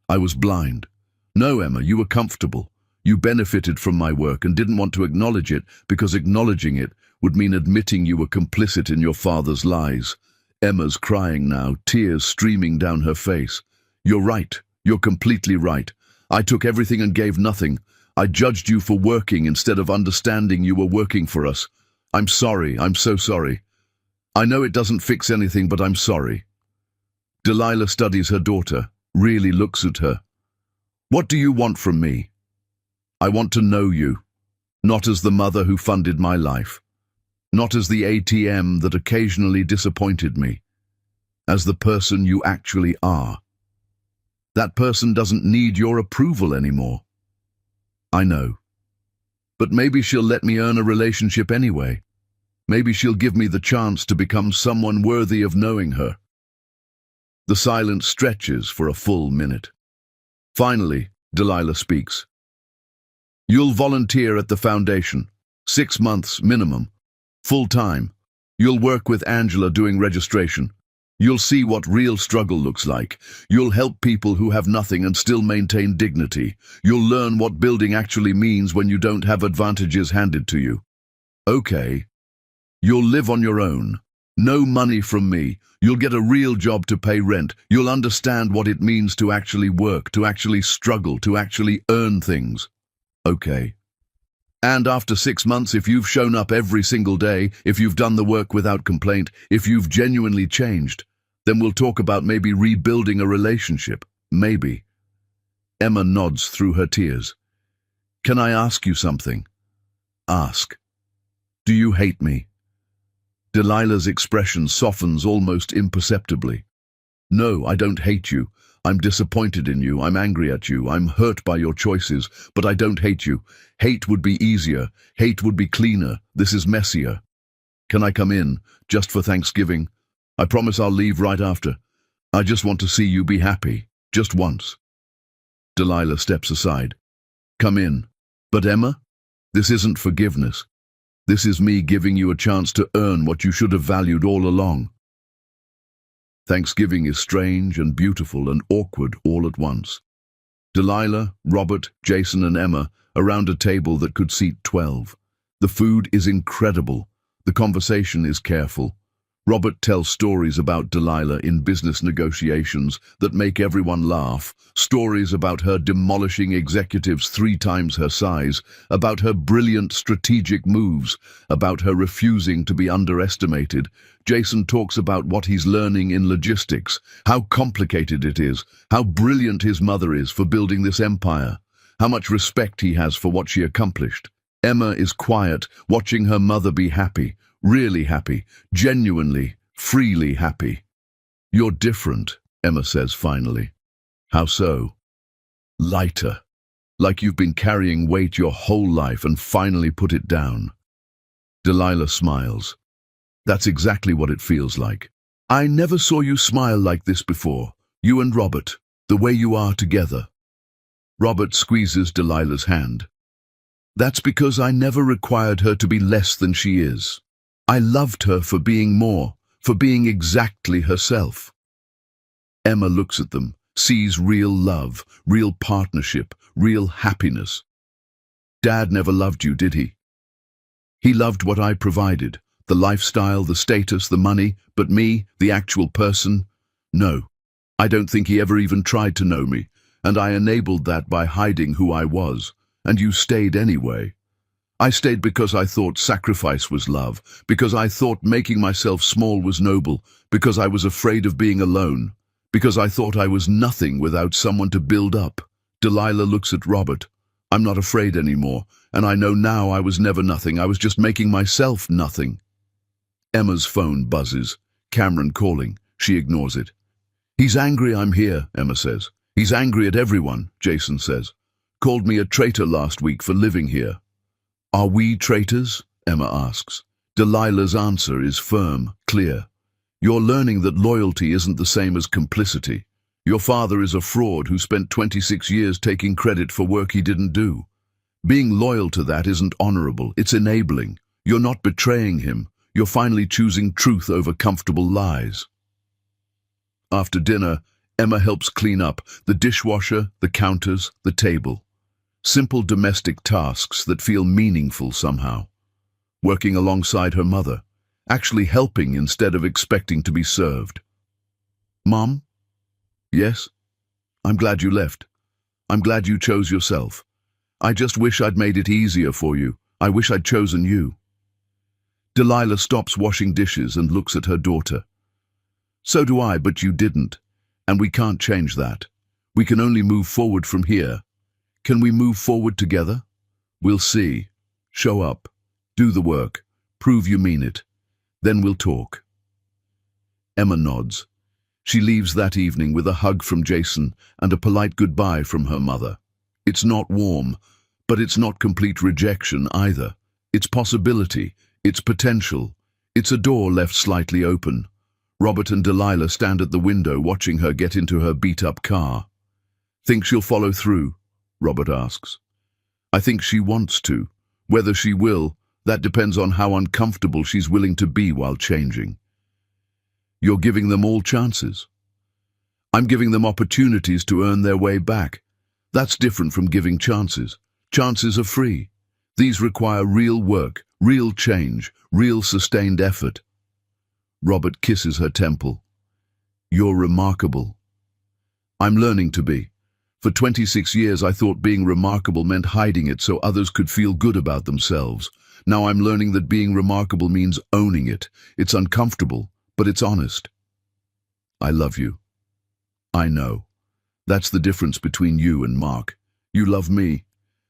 I was blind. No, Emma, you were comfortable. You benefited from my work and didn't want to acknowledge it because acknowledging it would mean admitting you were complicit in your father's lies. Emma's crying now, tears streaming down her face. You're right. You're completely right. I took everything and gave nothing. I judged you for working instead of understanding you were working for us. I'm sorry. I'm so sorry. I know it doesn't fix anything, but I'm sorry. Delilah studies her daughter, really looks at her. What do you want from me? I want to know you, not as the mother who funded my life, not as the ATM that occasionally disappointed me, as the person you actually are. That person doesn't need your approval anymore. I know. But maybe she'll let me earn a relationship anyway. Maybe she'll give me the chance to become someone worthy of knowing her. The silence stretches for a full minute. Finally, Delilah speaks. You'll volunteer at the foundation, 6 months minimum, full time. You'll work with Angela doing registration. You'll see what real struggle looks like. You'll help people who have nothing and still maintain dignity. You'll learn what building actually means when you don't have advantages handed to you. Okay. You'll live on your own. No money from me. You'll get a real job to pay rent. You'll understand what it means to actually work, to actually struggle, to actually earn things. Okay. And after 6 months, if you've shown up every single day, if you've done the work without complaint, if you've genuinely changed, then we'll talk about maybe rebuilding a relationship. Maybe. Emma nods through her tears. Can I ask you something? Ask. Do you hate me? Delilah's expression softens almost imperceptibly. No, I don't hate you. I'm disappointed in you. I'm angry at you. I'm hurt by your choices, but I don't hate you. Hate would be easier. Hate would be cleaner. This is messier. Can I come in, just for Thanksgiving? I promise I'll leave right after. I just want to see you be happy, just once. Delilah steps aside. Come in. But Emma, this isn't forgiveness. This is me giving you a chance to earn what you should have valued all along. Thanksgiving is strange and beautiful and awkward all at once. Delilah, Robert, Jason and Emma around a table that could seat 12. The food is incredible. The conversation is careful. Robert tells stories about Delilah in business negotiations that make everyone laugh, stories about her demolishing executives 3 times her size, about her brilliant strategic moves, about her refusing to be underestimated. Jason talks about what he's learning in logistics, how complicated it is, how brilliant his mother is for building this empire, how much respect he has for what she accomplished. Emma is quiet, watching her mother be happy. Really happy, genuinely, freely happy. You're different, Emma says finally. How so? Lighter. Like you've been carrying weight your whole life and finally put it down. Delilah smiles. That's exactly what it feels like. I never saw you smile like this before. You and Robert, the way you are together. Robert squeezes Delilah's hand. That's because I never required her to be less than she is. I loved her for being more, for being exactly herself. Emma looks at them, sees real love, real partnership, real happiness. Dad never loved you, did he? He loved what I provided, the lifestyle, the status, the money, but me, the actual person? No. I don't think he ever even tried to know me, and I enabled that by hiding who I was, and you stayed anyway. I stayed because I thought sacrifice was love, because I thought making myself small was noble, because I was afraid of being alone, because I thought I was nothing without someone to build up. Delilah looks at Robert. I'm not afraid anymore, and I know now I was never nothing. I was just making myself nothing. Emma's phone buzzes. Cameron calling. She ignores it. He's angry I'm here, Emma says. He's angry at everyone, Jason says. Called me a traitor last week for living here. Are we traitors? Emma asks. Delilah's answer is firm, clear. You're learning that loyalty isn't the same as complicity. Your father is a fraud who spent 26 years taking credit for work he didn't do. Being loyal to that isn't honorable, it's enabling. You're not betraying him. You're finally choosing truth over comfortable lies. After dinner, Emma helps clean up the dishwasher, the counters, the table. Simple domestic tasks that feel meaningful somehow. Working alongside her mother, actually helping instead of expecting to be served. Mom? Yes? I'm glad you left. I'm glad you chose yourself. I just wish I'd made it easier for you. I wish I'd chosen you. Delilah stops washing dishes and looks at her daughter. So do I, but you didn't. And we can't change that. We can only move forward from here. Can we move forward together? We'll see. Show up. Do the work. Prove you mean it. Then we'll talk. Emma nods. She leaves that evening with a hug from Jason and a polite goodbye from her mother. It's not warm, but it's not complete rejection either. It's possibility. It's potential. It's a door left slightly open. Robert and Delilah stand at the window watching her get into her beat-up car. Think she'll follow through? Robert asks. I think she wants to. Whether she will, that depends on how uncomfortable she's willing to be while changing. You're giving them all chances. I'm giving them opportunities to earn their way back. That's different from giving chances. Chances are free. These require real work, real change, real sustained effort. Robert kisses her temple. You're remarkable. I'm learning to be. For 26 years I thought being remarkable meant hiding it so others could feel good about themselves. Now I'm learning that being remarkable means owning it. It's uncomfortable, but it's honest. I love you. I know. That's the difference between you and Mark. You love me,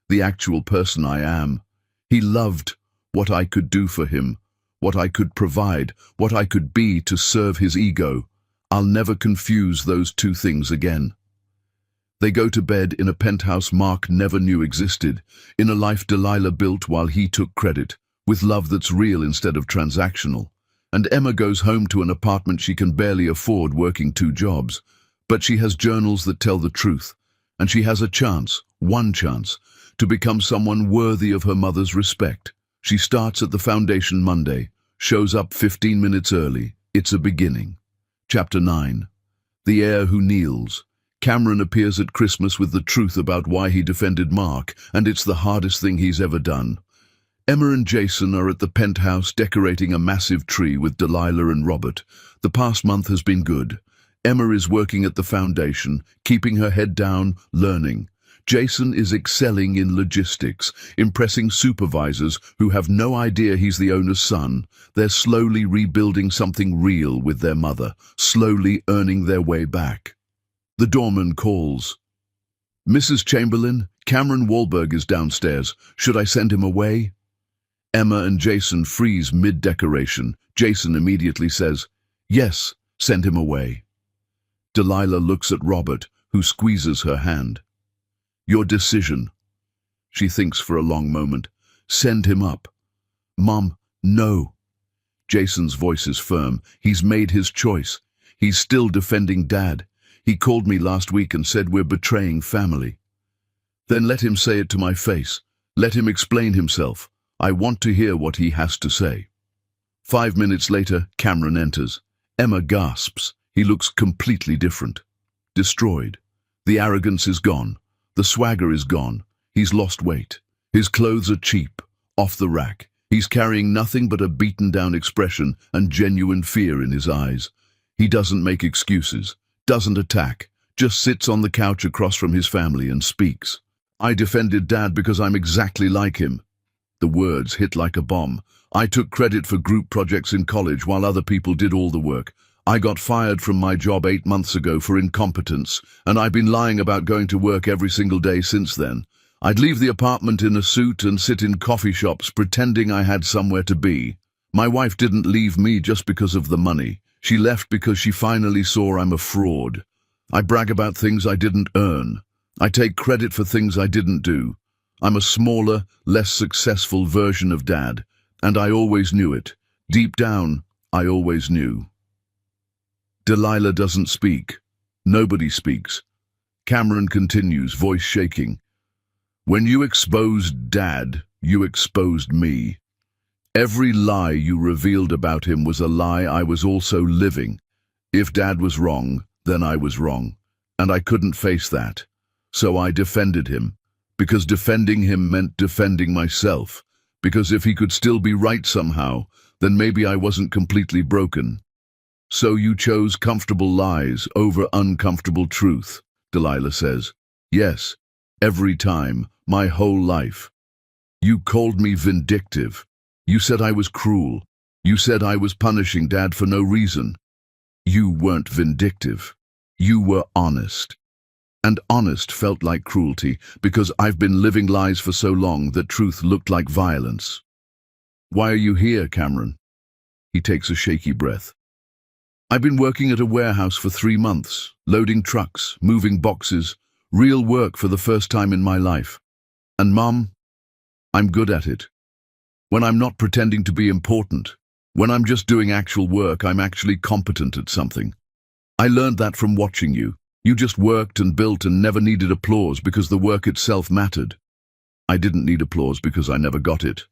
the actual person I am. He loved what I could do for him, what I could provide, what I could be to serve his ego. I'll never confuse those two things again. They go to bed in a penthouse Mark never knew existed, in a life Delilah built while he took credit, with love that's real instead of transactional. And Emma goes home to an apartment she can barely afford working 2 jobs. But she has journals that tell the truth, and she has a chance, one chance, to become someone worthy of her mother's respect. She starts at the foundation Monday, shows up 15 minutes early. It's a beginning. Chapter 9. The heir who kneels. Cameron appears at Christmas with the truth about why he defended Mark, and it's the hardest thing he's ever done. Emma and Jason are at the penthouse decorating a massive tree with Delilah and Robert. The past month has been good. Emma is working at the foundation, keeping her head down, learning. Jason is excelling in logistics, impressing supervisors who have no idea he's the owner's son. They're slowly rebuilding something real with their mother, slowly earning their way back. The doorman calls. Mrs. Chamberlain, Cameron Wahlberg is downstairs. Should I send him away? Emma and Jason freeze mid-decoration. Jason immediately says, yes, send him away. Delilah looks at Robert, who squeezes her hand. Your decision. She thinks for a long moment. Send him up. Mom, no. Jason's voice is firm. He's made his choice. He's still defending Dad. He called me last week and said we're betraying family. Then let him say it to my face. Let him explain himself. I want to hear what he has to say. 5 minutes later, Cameron enters. Emma gasps. He looks completely different. Destroyed. The arrogance is gone. The swagger is gone. He's lost weight. His clothes are cheap, off the rack. He's carrying nothing but a beaten-down expression and genuine fear in his eyes. He doesn't make excuses, doesn't attack, just sits on the couch across from his family and speaks. I defended Dad because I'm exactly like him. The words hit like a bomb. I took credit for group projects in college while other people did all the work. I got fired from my job 8 months ago for incompetence, and I've been lying about going to work every single day since then. I'd leave the apartment in a suit and sit in coffee shops pretending I had somewhere to be. My wife didn't leave me just because of the money. She left because she finally saw I'm a fraud. I brag about things I didn't earn. I take credit for things I didn't do. I'm a smaller, less successful version of Dad, and I always knew it. Deep down, I always knew. Delilah doesn't speak. Nobody speaks. Cameron continues, voice shaking. When you exposed Dad, you exposed me. Every lie you revealed about him was a lie I was also living. If Dad was wrong, then I was wrong, and I couldn't face that. So I defended him, because defending him meant defending myself, because if he could still be right somehow, then maybe I wasn't completely broken. So you chose comfortable lies over uncomfortable truth, Delilah says. Yes, every time, my whole life. You called me vindictive. You said I was cruel. You said I was punishing Dad for no reason. You weren't vindictive. You were honest. And honest felt like cruelty because I've been living lies for so long that truth looked like violence. Why are you here, Cameron? He takes a shaky breath. I've been working at a warehouse for 3 months, loading trucks, moving boxes, real work for the first time in my life. And Mom, I'm good at it. When I'm not pretending to be important, when I'm just doing actual work, I'm actually competent at something. I learned that from watching you. You just worked and built and never needed applause because the work itself mattered. I didn't need applause because I never got it.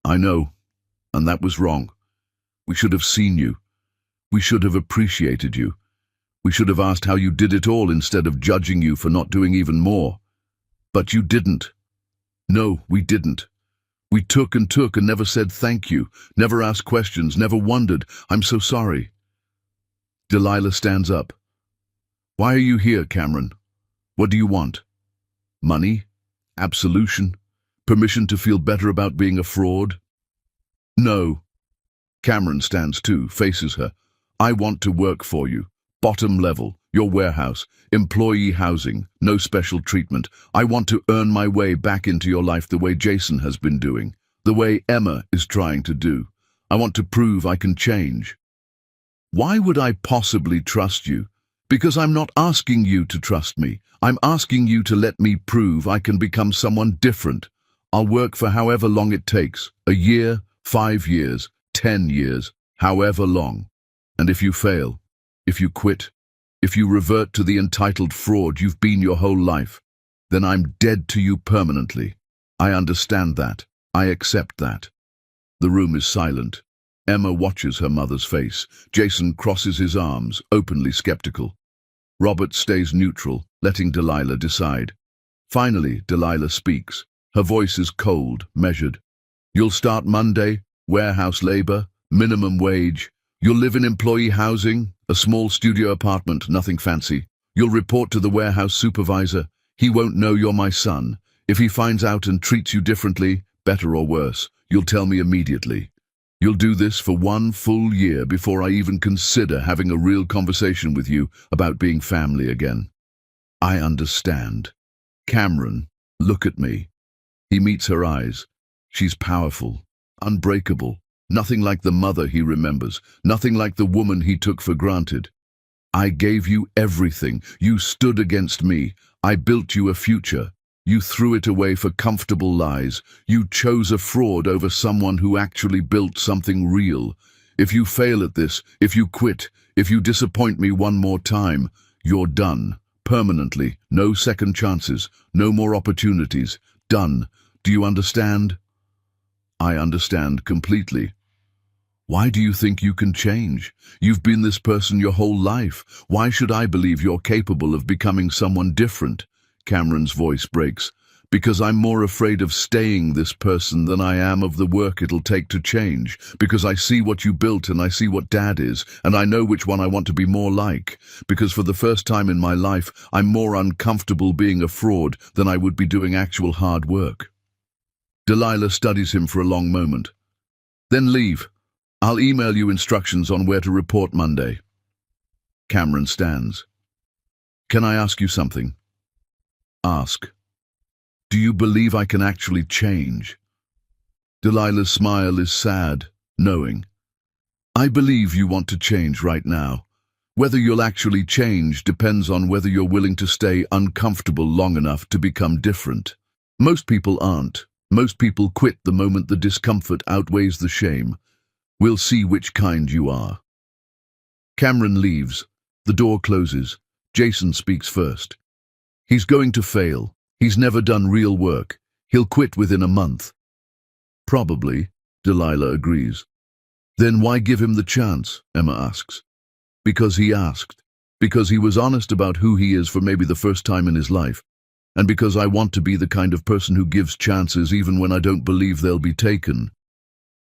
I know, and that was wrong. We should have seen you. We should have appreciated you. We should have asked how you did it all instead of judging you for not doing even more. But you didn't. No, we didn't. We took and never said thank you, never asked questions, never wondered. I'm so sorry. Delilah stands up. Why are you here, Cameron? What do you want? Money? Absolution? Permission to feel better about being a fraud? No. Cameron stands too, faces her. I want to work for you. Bottom level, your warehouse, employee housing, no special treatment. I want to earn my way back into your life the way Jason has been doing, the way Emma is trying to do. I want to prove I can change. Why would I possibly trust you? Because I'm not asking you to trust me. I'm asking you to let me prove I can become someone different. I'll work for however long it takes, a year, 5 years, 10 years, however long. And if you fail, if you quit, if you revert to the entitled fraud you've been your whole life, then I'm dead to you permanently. I understand that. I accept that. The room is silent. Emma watches her mother's face. Jason crosses his arms, openly skeptical. Robert stays neutral, letting Delilah decide. Finally, Delilah speaks. Her voice is cold, measured. You'll start Monday, warehouse labor, minimum wage. You'll live in employee housing, a small studio apartment, nothing fancy. You'll report to the warehouse supervisor. He won't know you're my son. If he finds out and treats you differently, better or worse, you'll tell me immediately. You'll do this for 1 full year before I even consider having a real conversation with you about being family again. I understand. Cameron, look at me. He meets her eyes. She's powerful, unbreakable, nothing like the mother he remembers, nothing like the woman he took for granted. I gave you everything. You stood against me. I built you a future. You threw it away for comfortable lies. You chose a fraud over someone who actually built something real. If you fail at this, if you quit, if you disappoint me one more time, you're done. Permanently. No second chances. No more opportunities. Done. Do you understand? I understand completely. Why do you think you can change? You've been this person your whole life. Why should I believe you're capable of becoming someone different? Cameron's voice breaks. Because I'm more afraid of staying this person than I am of the work it'll take to change. Because I see what you built and I see what Dad is, and I know which one I want to be more like. Because for the first time in my life, I'm more uncomfortable being a fraud than I would be doing actual hard work. Delilah studies him for a long moment. Then leave. I'll email you instructions on where to report Monday. Cameron stands. Can I ask you something? Ask. Do you believe I can actually change? Delilah's smile is sad, knowing. I believe you want to change right now. Whether you'll actually change depends on whether you're willing to stay uncomfortable long enough to become different. Most people aren't. Most people quit the moment the discomfort outweighs the shame. We'll see which kind you are. Cameron leaves. The door closes. Jason speaks first. He's going to fail. He's never done real work. He'll quit within a month. Probably, Delilah agrees. Then why give him the chance? Emma asks. Because he asked. Because he was honest about who he is for maybe the first time in his life. and because I want to be the kind of person who gives chances even when I don't believe they'll be taken.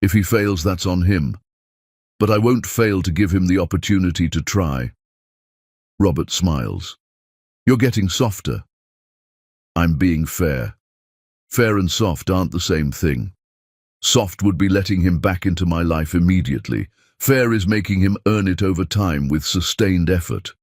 If he fails, that's on him. But I won't fail to give him the opportunity to try. Robert smiles. You're getting softer. I'm being fair. Fair and soft aren't the same thing. Soft would be letting him back into my life immediately. Fair is making him earn it over time with sustained effort.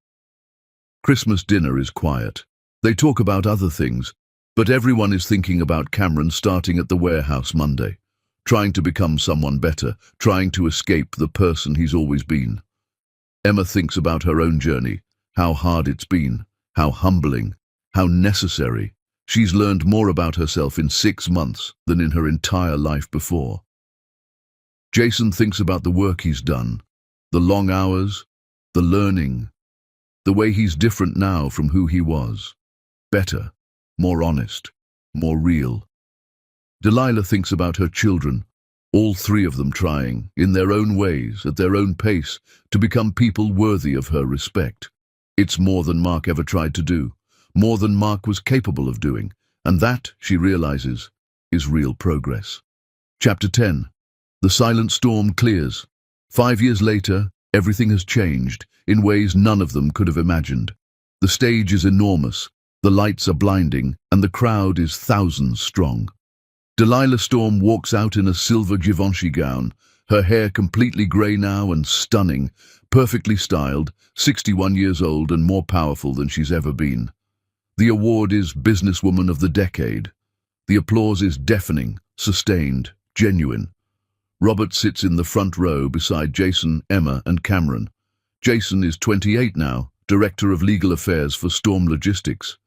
Christmas dinner is quiet. They talk about other things, but everyone is thinking about Cameron starting at the warehouse Monday, trying to become someone better, trying to escape the person he's always been. Emma thinks about her own journey, how hard it's been, how humbling, how necessary. She's learned more about herself in 6 months than in her entire life before. Jason thinks about the work he's done, the long hours, the learning, the way he's different now from who he was. Better, more honest, more real. Delilah thinks about her children, all 3 of them trying, in their own ways, at their own pace, to become people worthy of her respect. It's more than Mark ever tried to do, more than Mark was capable of doing, and that, she realizes, is real progress. Chapter 10. The silent storm clears. 5 years later, everything has changed, in ways none of them could have imagined. The stage is enormous, the lights are blinding, and the crowd is thousands strong. Delilah Storm walks out in a silver Givenchy gown, her hair completely grey now and stunning, perfectly styled, 61 years old and more powerful than she's ever been. The award is Businesswoman of the Decade. The applause is deafening, sustained, genuine. Robert sits in the front row beside Jason, Emma, and Cameron. Jason is 28 now, Director of Legal Affairs for Storm Logistics.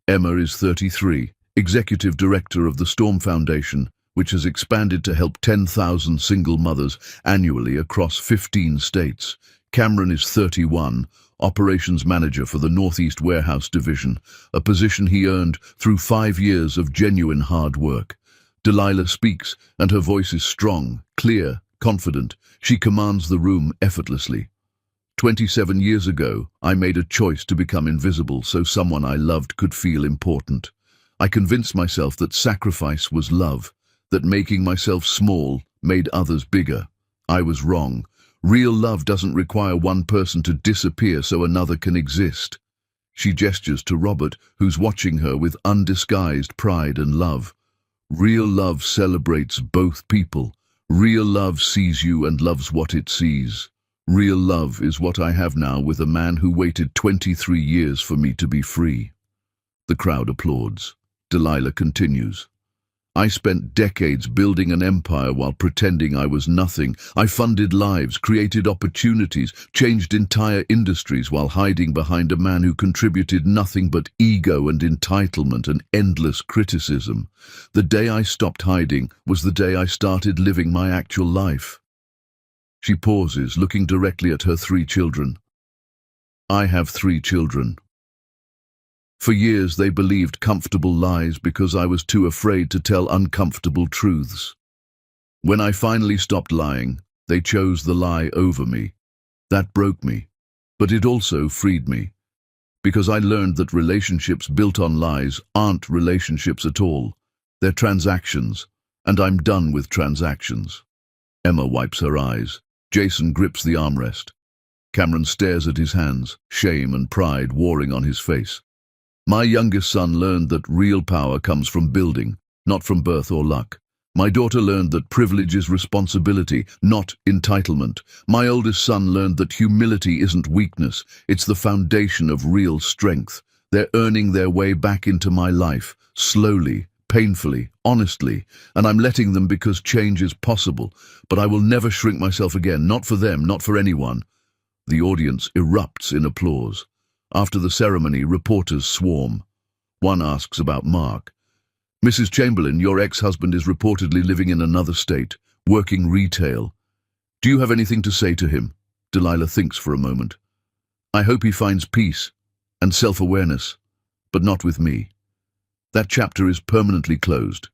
Emma is 33, Executive Director of the Storm Foundation, which has expanded to help 10,000 single mothers annually across 15 states. Cameron is 31, Operations Manager for the Northeast Warehouse Division, a position he earned through 5 years of genuine hard work. Delilah speaks, and her voice is strong, clear, confident. She commands the room effortlessly. 27 years ago, I made a choice to become invisible so someone I loved could feel important. I convinced myself that sacrifice was love, that making myself small made others bigger. I was wrong. Real love doesn't require one person to disappear so another can exist. She gestures to Robert, who's watching her with undisguised pride and love. Real love celebrates both people. Real love sees you and loves what it sees. Real love is what I have now with a man who waited 23 years for me to be free. The crowd applauds. Delilah continues. I spent decades building an empire while pretending I was nothing. I funded lives, created opportunities, changed entire industries while hiding behind a man who contributed nothing but ego and entitlement and endless criticism. The day I stopped hiding was the day I started living my actual life. She pauses, looking directly at her 3 children. I have 3 children. For years they believed comfortable lies because I was too afraid to tell uncomfortable truths. When I finally stopped lying, they chose the lie over me. That broke me, but it also freed me, because I learned that relationships built on lies aren't relationships at all. They're transactions, and I'm done with transactions. Emma wipes her eyes. Jason grips the armrest. Cameron stares at his hands, shame and pride warring on his face. My youngest son learned that real power comes from building, not from birth or luck. My daughter learned that privilege is responsibility, not entitlement. My oldest son learned that humility isn't weakness, it's the foundation of real strength. They're earning their way back into my life, slowly, painfully, honestly, and I'm letting them because change is possible. But I will never shrink myself again, not for them, not for anyone. The audience erupts in applause. After the ceremony, reporters swarm. One asks about Mark. Mrs. Chamberlain, your ex-husband is reportedly living in another state, working retail. Do you have anything to say to him? Delilah thinks for a moment. I hope he finds peace and self-awareness, but not with me. That chapter is permanently closed.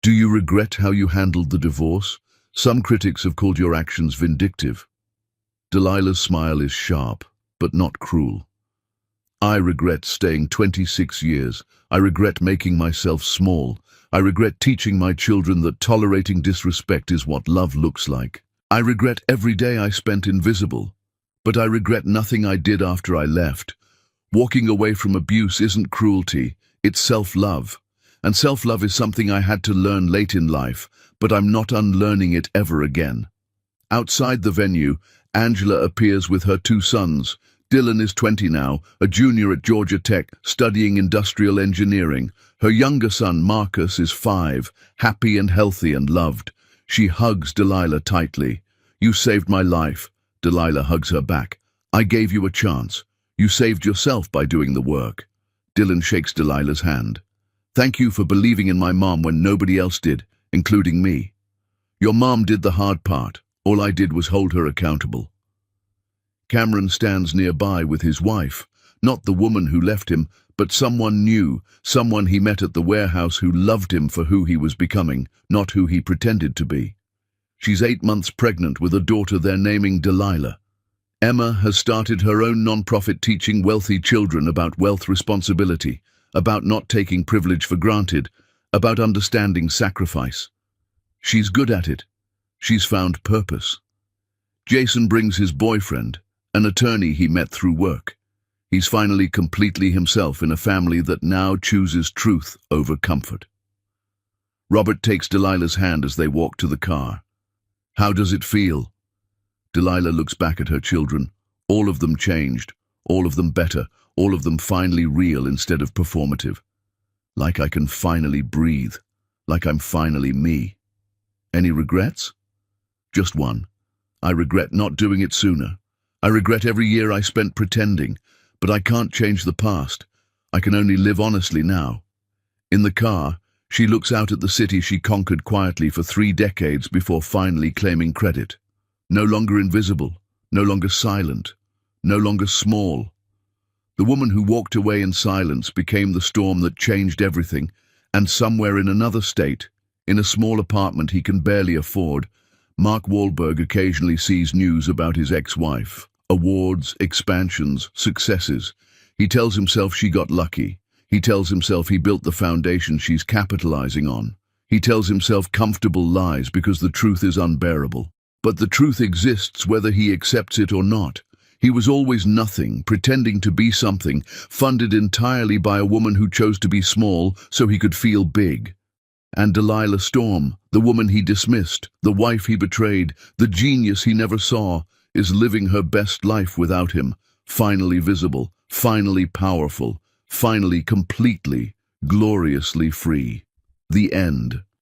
Do you regret how you handled the divorce? Some critics have called your actions vindictive. Delilah's smile is sharp, but not cruel. I regret staying 26 years. I regret making myself small. I regret teaching my children that tolerating disrespect is what love looks like. I regret every day I spent invisible. But I regret nothing I did after I left. Walking away from abuse isn't cruelty, it's self-love. And self-love is something I had to learn late in life, but I'm not unlearning it ever again. Outside the venue, Angela appears with her 2 sons. Dylan is 20 now, a junior at Georgia Tech, studying industrial engineering. Her younger son, Marcus, is 5, happy and healthy and loved. She hugs Delilah tightly. "You saved my life." Delilah hugs her back. "I gave you a chance. You saved yourself by doing the work." Dylan shakes Delilah's hand. "Thank you for believing in my mom when nobody else did, including me. Your mom did the hard part. All I did was hold her accountable." Cameron stands nearby with his wife, not the woman who left him, but someone new, someone he met at the warehouse who loved him for who he was becoming, not who he pretended to be. She's 8 months pregnant with a daughter they're naming Delilah. Emma has started her own non-profit teaching wealthy children about wealth responsibility, about not taking privilege for granted, about understanding sacrifice. She's good at it. She's found purpose. Jason brings his boyfriend, an attorney he met through work. He's finally completely himself in a family that now chooses truth over comfort. Robert takes Delilah's hand as they walk to the car. "How does it feel?" Delilah looks back at her children. All of them changed, all of them better, all of them finally real instead of performative. "Like I can finally breathe, like I'm finally me." "Any regrets?" "Just one. I regret not doing it sooner. I regret every year I spent pretending, but I can't change the past. I can only live honestly now." In the car, she looks out at the city she conquered quietly for 3 decades before finally claiming credit. No longer invisible, no longer silent, no longer small. The woman who walked away in silence became the storm that changed everything, and somewhere in another state, in a small apartment he can barely afford, Mark Wahlberg occasionally sees news about his ex-wife. Awards, expansions, successes. He tells himself she got lucky. He tells himself he built the foundation she's capitalizing on. He tells himself comfortable lies because the truth is unbearable. But the truth exists whether he accepts it or not. He was always nothing, pretending to be something, funded entirely by a woman who chose to be small so he could feel big. And Delilah Storm, the woman he dismissed, the wife he betrayed, the genius he never saw, is living her best life without him, finally visible, finally powerful, finally completely, gloriously free. The end.